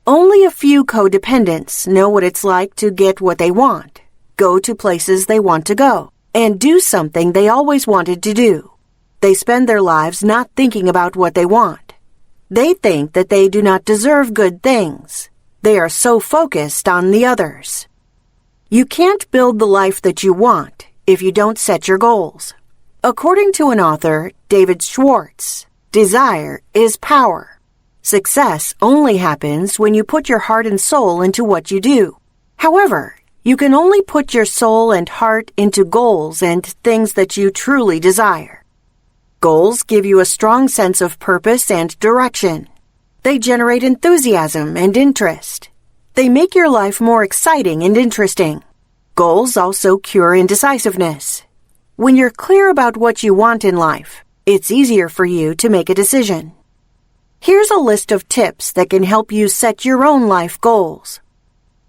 Only a few codependents know what it's like to get what they want, go to places they want to go, and do something they always wanted to do. They spend their lives not thinking about what they want. They think that they do not deserve good things. They are so focused on the others. You can't build the life that you want if you don't set your goals. According to an author, David Schwartz, desire is power. Success only happens when you put your heart and soul into what you do. However, you can only put your soul and heart into goals and things that you truly desire. Goals give you a strong sense of purpose and direction. They generate enthusiasm and interest. They make your life more exciting and interesting. Goals also cure indecisiveness. When you're clear about what you want in life, it's easier for you to make a decision. Here's a list of tips that can help you set your own life goals.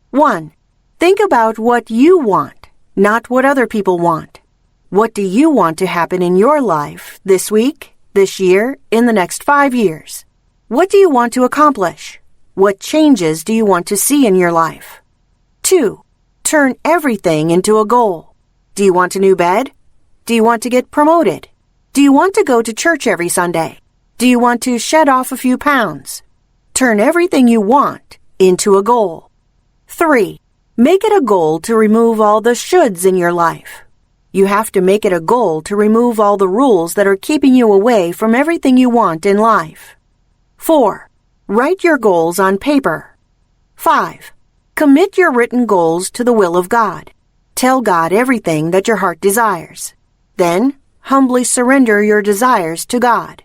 1. Think about what you want, not what other people want. What do you want to happen in your life this week, this year, in the next 5 years? What do you want to accomplish? What changes do you want to see in your life? 2. Turn everything into a goal. Do you want a new bed? Do you want to get promoted? Do you want to go to church every Sunday? Do you want to shed off a few pounds? Turn everything you want into a goal. 3. Make it a goal to remove all the shoulds in your life. You have to make it a goal to remove all the rules that are keeping you away from everything you want in life. 4. Write your goals on paper. 5. Commit your written goals to the will of God. Tell God everything that your heart desires. Then, humbly surrender your desires to God.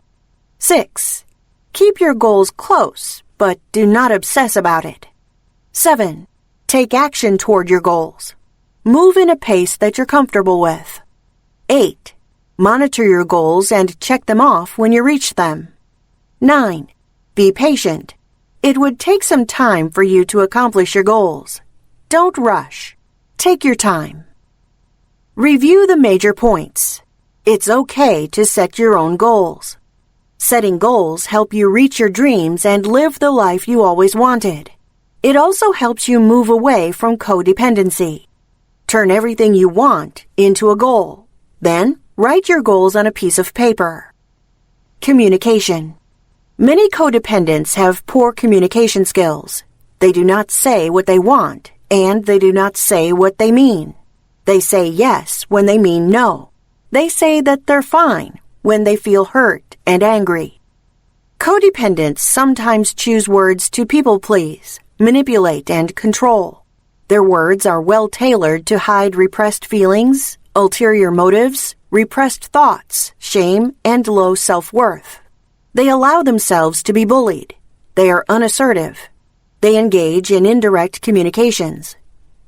6. Keep your goals close, but do not obsess about it. 7. Take action toward your goals. Move in a pace that you're comfortable with. 8. Monitor your goals and check them off when you reach them. 9. Be patient. It would take some time for you to accomplish your goals. Don't rush. Take your time. Review the major points. It's okay to set your own goals. Setting goals help you reach your dreams and live the life you always wanted. It also helps you move away from codependency. Turn everything you want into a goal. Then, write your goals on a piece of paper. Communication. Many codependents have poor communication skills. They do not say what they want, and they do not say what they mean. They say yes when they mean no. They say that they're fine when they feel hurt and angry. Codependents sometimes choose words to people please, manipulate, and control. Their words are well tailored to hide repressed feelings, ulterior motives, repressed thoughts, shame, and low self-worth. They allow themselves to be bullied. They are unassertive. They engage in indirect communications.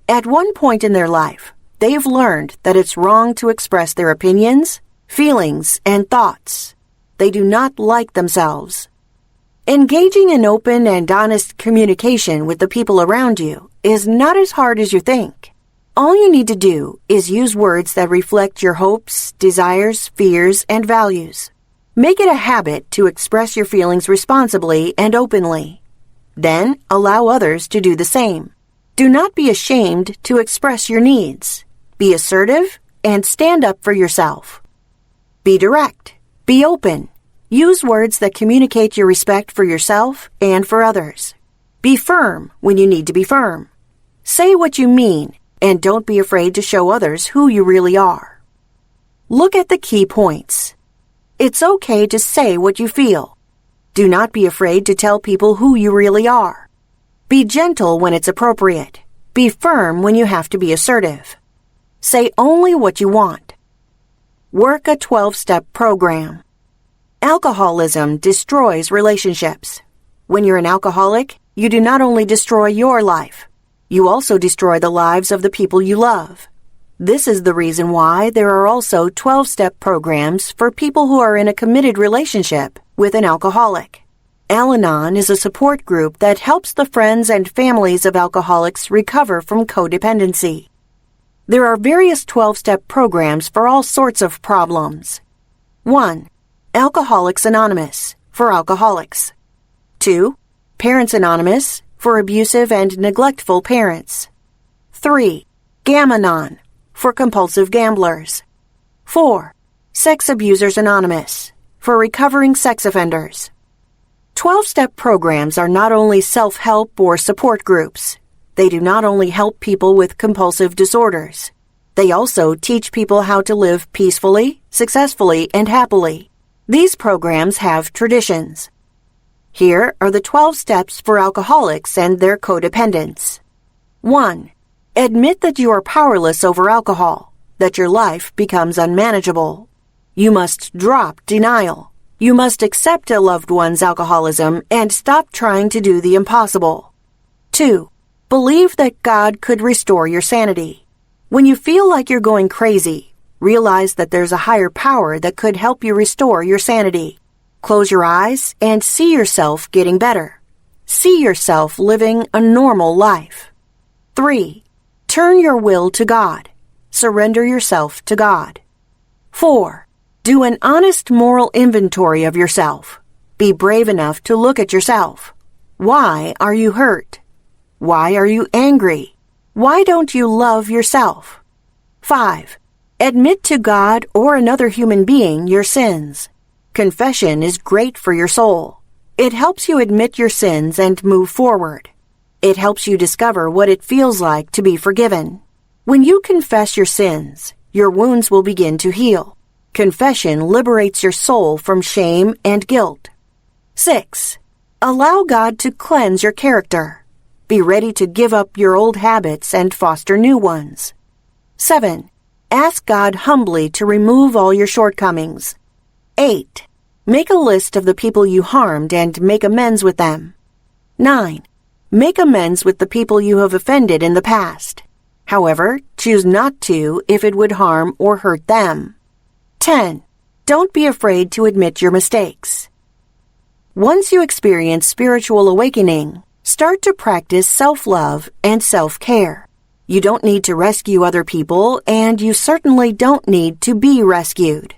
At one point in their life, they've learned that it's wrong to express their opinions, feelings, and thoughts. They do not like themselves. Engaging in open and honest communication with the people around you is not as hard as you think. All you need to do is use words that reflect your hopes, desires, fears, and values. Make it a habit to express your feelings responsibly and openly. Then, allow others to do the same. Do not be ashamed to express your needs. Be assertive and stand up for yourself. Be direct. Be open. Use words that communicate your respect for yourself and for others. Be firm when you need to be firm. Say what you mean, and don't be afraid to show others who you really are. Look at the key points. It's okay to say what you feel. Do not be afraid to tell people who you really are. Be gentle when it's appropriate. Be firm when you have to be assertive. Say only what you want. Work a 12-step program. Alcoholism destroys relationships. When you're an alcoholic, you do not only destroy your life, you also destroy the lives of the people you love. This is the reason why there are also 12-step programs for people who are in a committed relationship with an alcoholic. Al-Anon is a support group that helps the friends and families of alcoholics recover from codependency. There are various 12-step programs for all sorts of problems. 1. Alcoholics Anonymous, for alcoholics. 2. Parents Anonymous, for abusive and neglectful parents. 3. Gam-Anon, for compulsive gamblers. 4. Sex Abusers Anonymous, for recovering sex offenders. 12-step programs are not only self-help or support groups. They do not only help people with compulsive disorders. They also teach people how to live peacefully, successfully, and happily. These programs have traditions. Here are the 12 steps for alcoholics and their codependents. 1. Admit that you are powerless over alcohol, that your life becomes unmanageable. You must drop denial. You must accept a loved one's alcoholism and stop trying to do the impossible. 2. Believe that God could restore your sanity. When you feel like you're going crazy, realize that there's a higher power that could help you restore your sanity. Close your eyes and see yourself getting better. See yourself living a normal life. 3. Turn your will to God. Surrender yourself to God. 4. Do an honest moral inventory of yourself. Be brave enough to look at yourself. Why are you hurt? Why are you angry? Why don't you love yourself? 5. Admit to God or another human being your sins. Confession is great for your soul. It helps you admit your sins and move forward. It helps you discover what it feels like to be forgiven. When you confess your sins, your wounds will begin to heal. Confession liberates your soul from shame and guilt. 6. Allow God to cleanse your character. Be ready to give up your old habits and foster new ones. 7. Ask God humbly to remove all your shortcomings. 8. Make a list of the people you harmed and make amends with them. 9. Make amends with the people you have offended in the past. However, choose not to if it would harm or hurt them. 10. Don't be afraid to admit your mistakes. Once you experience spiritual awakening, start to practice self-love and self-care. You don't need to rescue other people, and you certainly don't need to be rescued.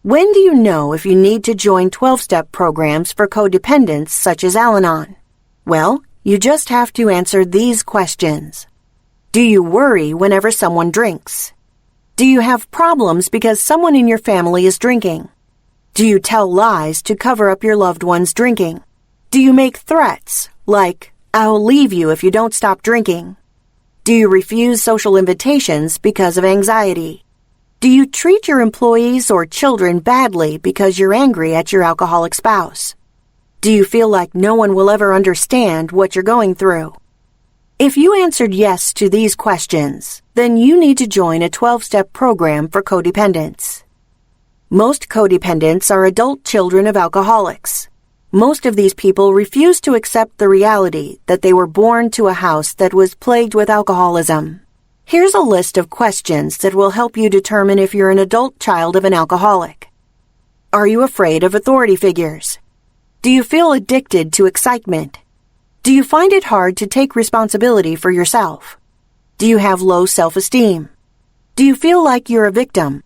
When do you know if you need to join 12-step programs for codependents such as Al-Anon? Well, you just have to answer these questions. Do you worry whenever someone drinks? Do you have problems because someone in your family is drinking? Do you tell lies to cover up your loved one's drinking? Do you make threats, like, "I'll leave you if you don't stop drinking"? Do you refuse social invitations because of anxiety? Do you treat your employees or children badly because you're angry at your alcoholic spouse? Do you feel like no one will ever understand what you're going through? If you answered yes to these questions, then you need to join a 12-step program for codependents. Most codependents are adult children of alcoholics. Most of these people refuse to accept the reality that they were born to a house that was plagued with alcoholism. Here's a list of questions that will help you determine if you're an adult child of an alcoholic. Are you afraid of authority figures? Do you feel addicted to excitement? Do you find it hard to take responsibility for yourself? Do you have low self-esteem? Do you feel like you're a victim?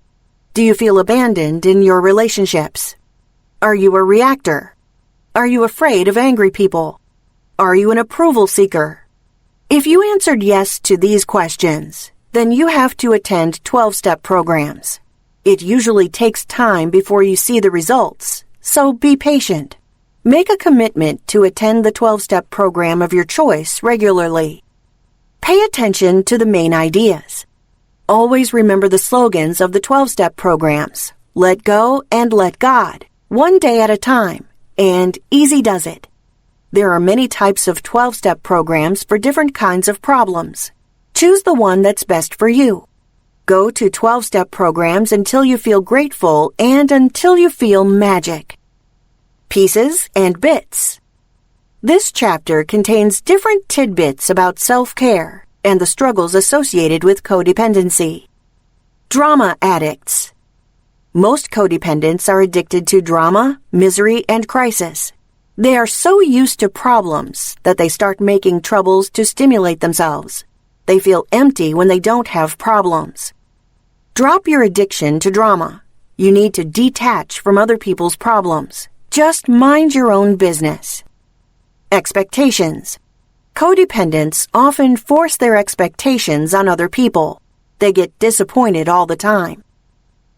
Do you feel abandoned in your relationships? Are you a reactor? Are you afraid of angry people? Are you an approval seeker? If you answered yes to these questions, then you have to attend 12-step programs. It usually takes time before you see the results, so be patient. Make a commitment to attend the 12-step program of your choice regularly. Pay attention to the main ideas. Always remember the slogans of the 12-step programs. Let go and let God, one day at a time, and easy does it. There are many types of 12-step programs for different kinds of problems. Choose the one that's best for you. Go to 12-step programs until you feel grateful and until you feel magic. Pieces and bits. This chapter contains different tidbits about self-care and the struggles associated with codependency. Drama addicts. Most codependents are addicted to drama, misery, and crisis. They are so used to problems that they start making troubles to stimulate themselves. They feel empty when they don't have problems. Drop your addiction to drama. You need to detach from other people's problems. Just mind your own business. Expectations. Codependents often force their expectations on other people. They get disappointed all the time.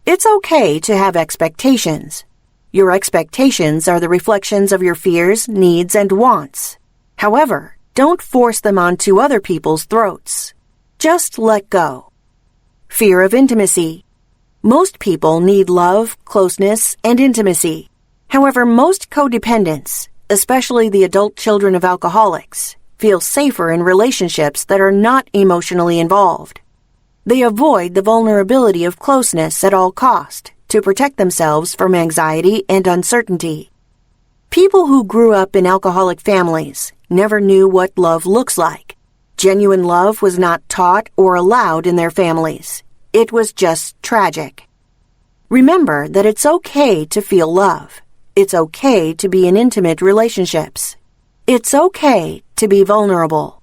It's okay to have expectations. Your expectations are the reflections of your fears, needs, and wants. However, don't force them onto other people's throats. Just let go. Fear of intimacy. Most people need love, closeness, and intimacy. However, most codependents, especially the adult children of alcoholics, feel safer in relationships that are not emotionally involved. They avoid the vulnerability of closeness at all cost to protect themselves from anxiety and uncertainty. People who grew up in alcoholic families never knew what love looks like. Genuine love was not taught or allowed in their families. It was just tragic. Remember that it's okay to feel love. It's okay to be in intimate relationships. It's okay to be vulnerable.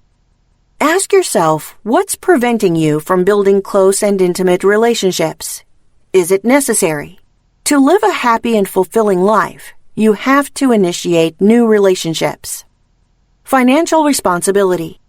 Ask yourself, what's preventing you from building close and intimate relationships? Is it necessary? To live a happy and fulfilling life, you have to initiate new relationships. Financial responsibility.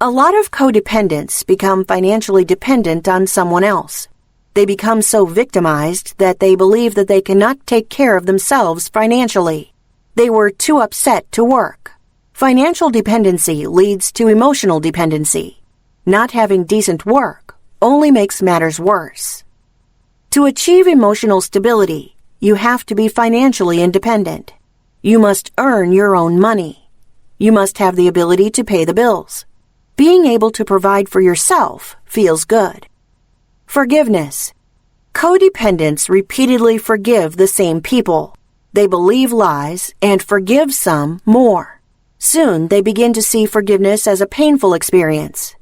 A lot of codependents become financially dependent on someone else. They become so victimized that they believe that they cannot take care of themselves financially. They were too upset to work. Financial dependency leads to emotional dependency. Not having decent work only makes matters worse. To achieve emotional stability, you have to be financially independent. You must earn your own money. You must have the ability to pay the bills. Being able to provide for yourself feels good. Forgiveness. Codependents repeatedly forgive the same people. They believe lies and forgive some more. Soon, they begin to see forgiveness as a painful experience.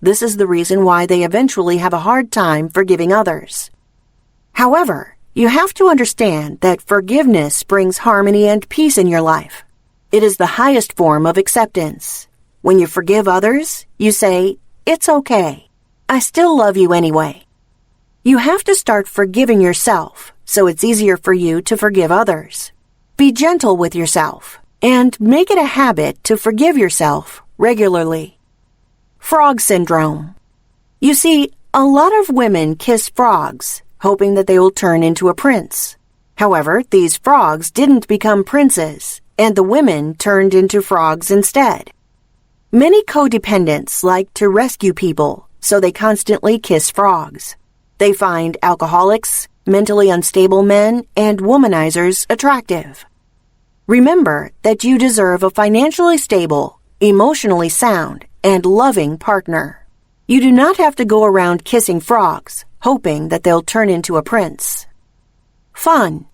This is the reason why they eventually have a hard time forgiving others. However, you have to understand that forgiveness brings harmony and peace in your life. It is the highest form of acceptance. When you forgive others, you say, "It's okay. I still love you anyway." You have to start forgiving yourself, so it's easier for you to forgive others. Be gentle with yourself. And make it a habit to forgive yourself regularly. Frog syndrome. You see, a lot of women kiss frogs, hoping that they will turn into a prince. However, these frogs didn't become princes, and the women turned into frogs instead. Many codependents like to rescue people, so they constantly kiss frogs. They find alcoholics, mentally unstable men, and womanizers attractive. Remember that you deserve a financially stable, emotionally sound, and loving partner. You do not have to go around kissing frogs, hoping that they'll turn into a prince. Fun.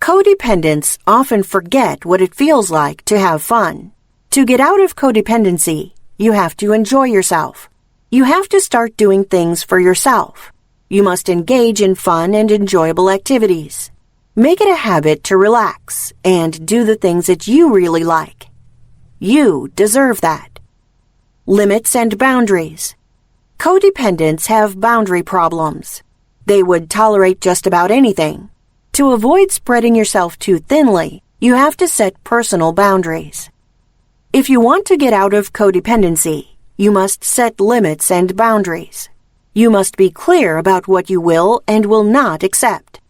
Codependents often forget what it feels like to have fun. To get out of codependency, you have to enjoy yourself. You have to start doing things for yourself. You must engage in fun and enjoyable activities. Make it a habit to relax and do the things that you really like. You deserve that. Limits and boundaries. Codependents have boundary problems. They would tolerate just about anything. To avoid spreading yourself too thinly, you have to set personal boundaries. If you want to get out of codependency, you must set limits and boundaries. You must be clear about what you will and will not accept.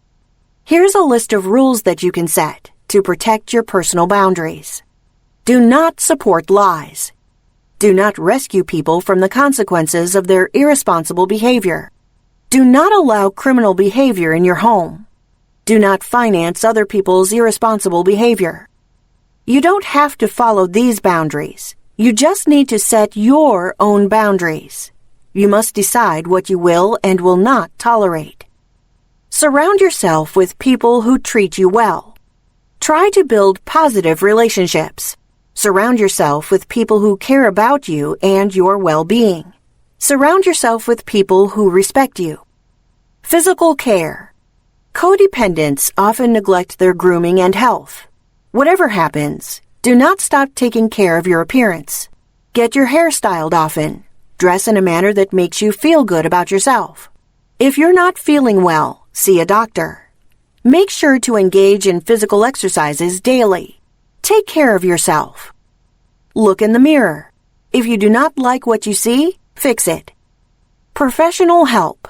Here's a list of rules that you can set to protect your personal boundaries. Do not support lies. Do not rescue people from the consequences of their irresponsible behavior. Do not allow criminal behavior in your home. Do not finance other people's irresponsible behavior. You don't have to follow these boundaries. You just need to set your own boundaries. You must decide what you will and will not tolerate. Surround yourself with people who treat you well. Try to build positive relationships. Surround yourself with people who care about you and your well-being. Surround yourself with people who respect you. Physical care. Codependents often neglect their grooming and health. Whatever happens, do not stop taking care of your appearance. Get your hair styled often. Dress in a manner that makes you feel good about yourself. If you're not feeling well, see a doctor. Make sure to engage in physical exercises daily. Take care of yourself. Look in the mirror. If you do not like what you see, fix it. Professional help.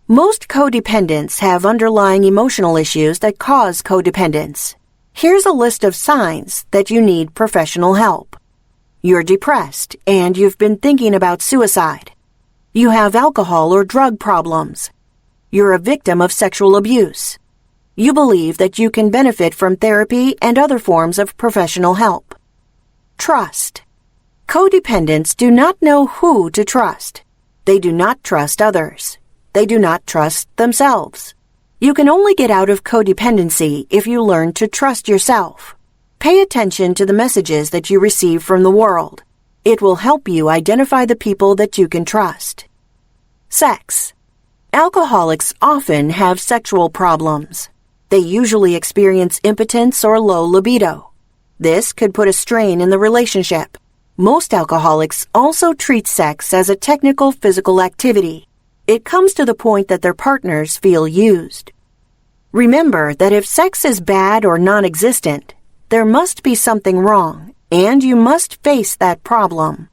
Most codependents have underlying emotional issues that cause codependence. Here's a list of signs that you need professional help. You're depressed and you've been thinking about suicide. You have alcohol or drug problems. You're a victim of sexual abuse. You believe that you can benefit from therapy and other forms of professional help. Trust. Codependents do not know who to trust. They do not trust others. They do not trust themselves. You can only get out of codependency if you learn to trust yourself. Pay attention to the messages that you receive from the world. It will help you identify the people that you can trust. Sex. Alcoholics often have sexual problems. They usually experience impotence or low libido. This could put a strain in the relationship. Most alcoholics also treat sex as a technical physical activity. It comes to the point that their partners feel used. Remember that if sex is bad or non-existent, there must be something wrong, and you must face that problem.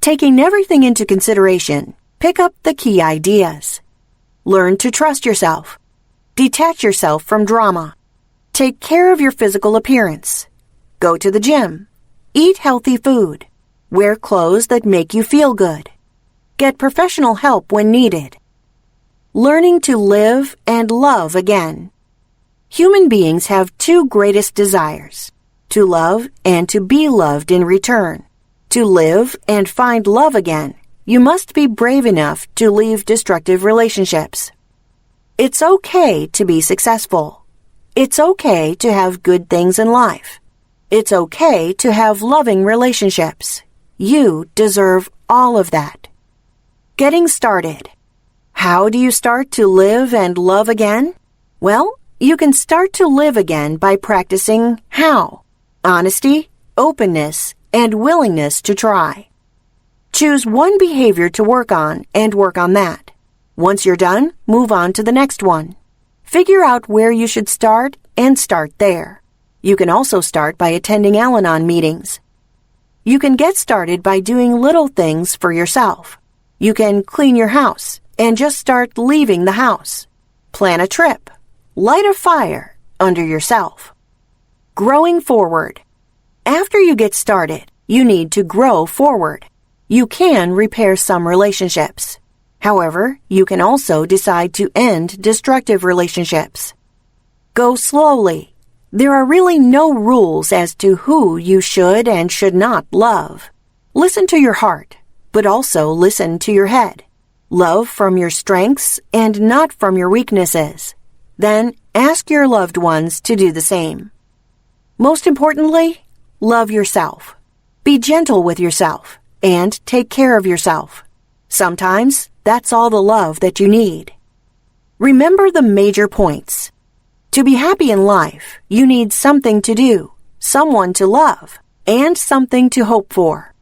Taking everything into consideration, pick up the key ideas. Learn to trust yourself. Detach yourself from drama. Take care of your physical appearance. Go to the gym. Eat healthy food. Wear clothes that make you feel good. Get professional help when needed. Learning to live and love again. Human beings have two greatest desires: to love and to be loved in return. To live and find love again, you must be brave enough to leave destructive relationships. It's okay to be successful. It's okay to have good things in life. It's okay to have loving relationships. You deserve all of that. Getting started. How do you start to live and love again? Well, you can start to live again by practicing how? Honesty, openness, and willingness to try. Choose one behavior to work on and work on that. Once you're done, move on to the next one. Figure out where you should start and start there. You can also start by attending Al-Anon meetings. You can get started by doing little things for yourself. You can clean your house and just start leaving the house. Plan a trip. Light a fire under yourself. Growing forward. After you get started, you need to grow forward. You can repair some relationships. However, you can also decide to end destructive relationships. Go slowly. There are really no rules as to who you should and should not love. Listen to your heart, but also listen to your head. Love from your strengths and not from your weaknesses. Then ask your loved ones to do the same. Most importantly, love yourself. Be gentle with yourself and take care of yourself. Sometimes that's all the love that you need. Remember the major points. To be happy in life, you need something to do, someone to love, and something to hope for.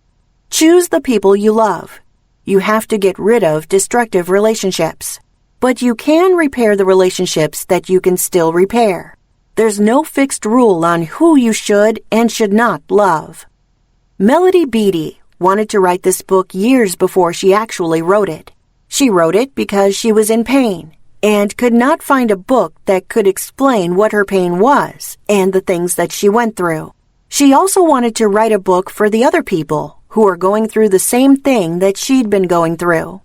Choose the people you love. You have to get rid of destructive relationships. But you can repair the relationships that you can still repair. There's no fixed rule on who you should and should not love. Melody Beattie wanted to write this book years before she actually wrote it. She wrote it because she was in pain and could not find a book that could explain what her pain was and the things that she went through. She also wanted to write a book for the other people who are going through the same thing that she'd been going through.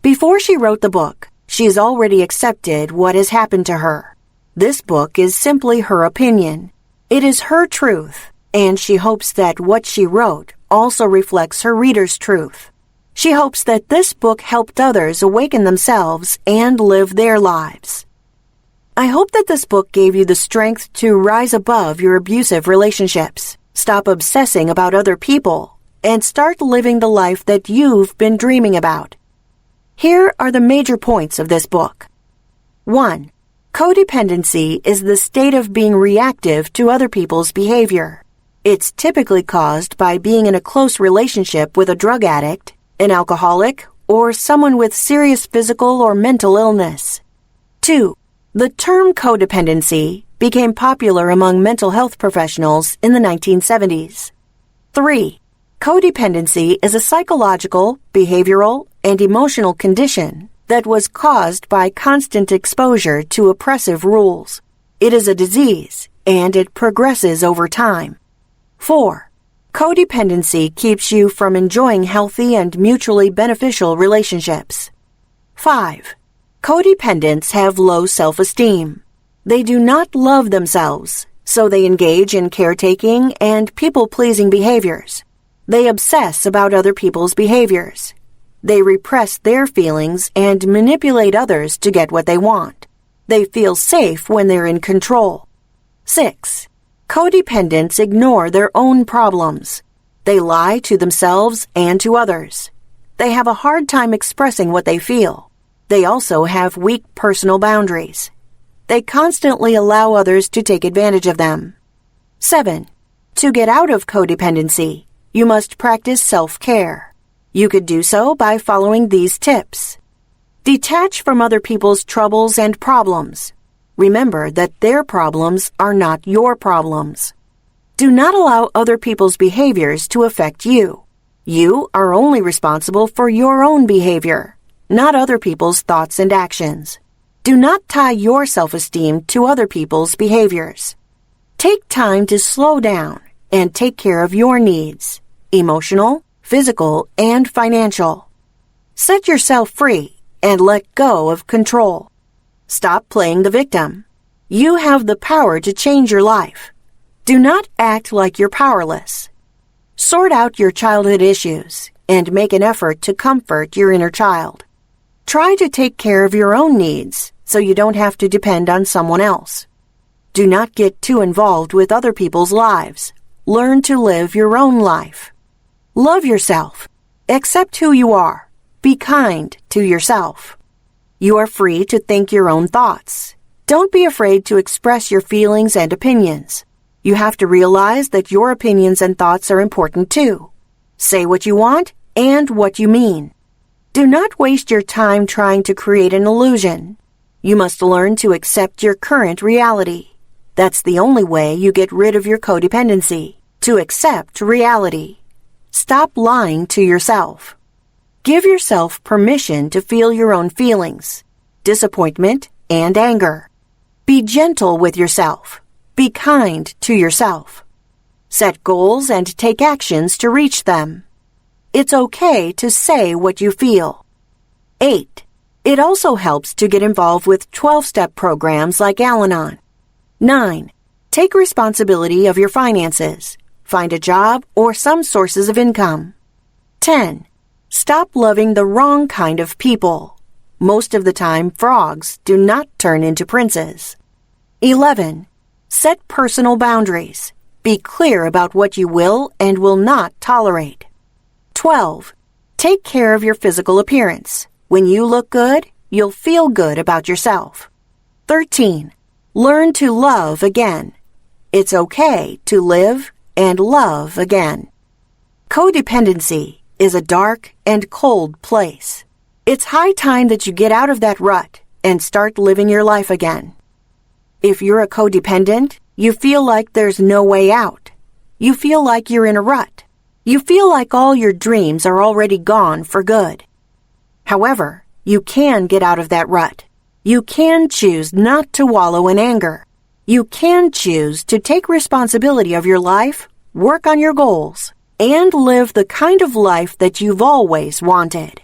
Before she wrote the book, she's already accepted what has happened to her. This book is simply her opinion. It is her truth, and she hopes that what she wrote also reflects her readers' truth. She hopes that this book helped others awaken themselves and live their lives. I hope that this book gave you the strength to rise above your abusive relationships, stop obsessing about other people, and start living the life that you've been dreaming about. Here are the major points of this book. 1. Codependency is the state of being reactive to other people's behavior. It's typically caused by being in a close relationship with a drug addict, an alcoholic, or someone with serious physical or mental illness. 2. The term codependency became popular among mental health professionals in the 1970s. 3. Codependency is a psychological, behavioral, and emotional condition that was caused by constant exposure to oppressive rules. It is a disease, and it progresses over time. 4. Codependency keeps you from enjoying healthy and mutually beneficial relationships. 5. Codependents have low self-esteem. They do not love themselves, so they engage in caretaking and people-pleasing behaviors. They obsess about other people's behaviors. They repress their feelings and manipulate others to get what they want. They feel safe when they're in control. 6. Codependents ignore their own problems. They lie to themselves and to others. They have a hard time expressing what they feel. They also have weak personal boundaries. They constantly allow others to take advantage of them. 7. To get out of codependency, you must practice self-care. You could do so by following these tips. Detach from other people's troubles and problems. Remember that their problems are not your problems. Do not allow other people's behaviors to affect you. You are only responsible for your own behavior, not other people's thoughts and actions. Do not tie your self-esteem to other people's behaviors. Take time to slow down and take care of your needs, emotional, physical, and financial. Set yourself free and let go of control. Stop playing the victim. You have the power to change your life. Do not act like you're powerless. Sort out your childhood issues and make an effort to comfort your inner child. Try to take care of your own needs so you don't have to depend on someone else. Do not get too involved with other people's lives. Learn to live your own life. Love yourself. Accept who you are. Be kind to yourself. You are free to think your own thoughts. Don't be afraid to express your feelings and opinions. You have to realize that your opinions and thoughts are important too. Say what you want and what you mean. Do not waste your time trying to create an illusion. You must learn to accept your current reality. That's the only way you get rid of your codependency. To accept reality. Stop lying to yourself. Give yourself permission to feel your own feelings, disappointment, and anger. Be gentle with yourself. Be kind to yourself. Set goals and take actions to reach them. It's okay to say what you feel. 8. It also helps to get involved with 12-step programs like Al-Anon. 9. Take responsibility of your finances. Find a job or some sources of income. 10. Stop loving the wrong kind of people. Most of the time, frogs do not turn into princes. 11. Set personal boundaries. Be clear about what you will and will not tolerate. 12. Take care of your physical appearance. When you look good, you'll feel good about yourself. 13. Learn to love again. It's okay to live and love again. Codependency is a dark and cold place. It's high time that you get out of that rut and start living your life again. If you're a codependent, you feel like there's no way out. You feel like you're in a rut. You feel like all your dreams are already gone for good. However, you can get out of that rut. You can choose not to wallow in anger. You can choose to take responsibility of your life, work on your goals, and live the kind of life that you've always wanted.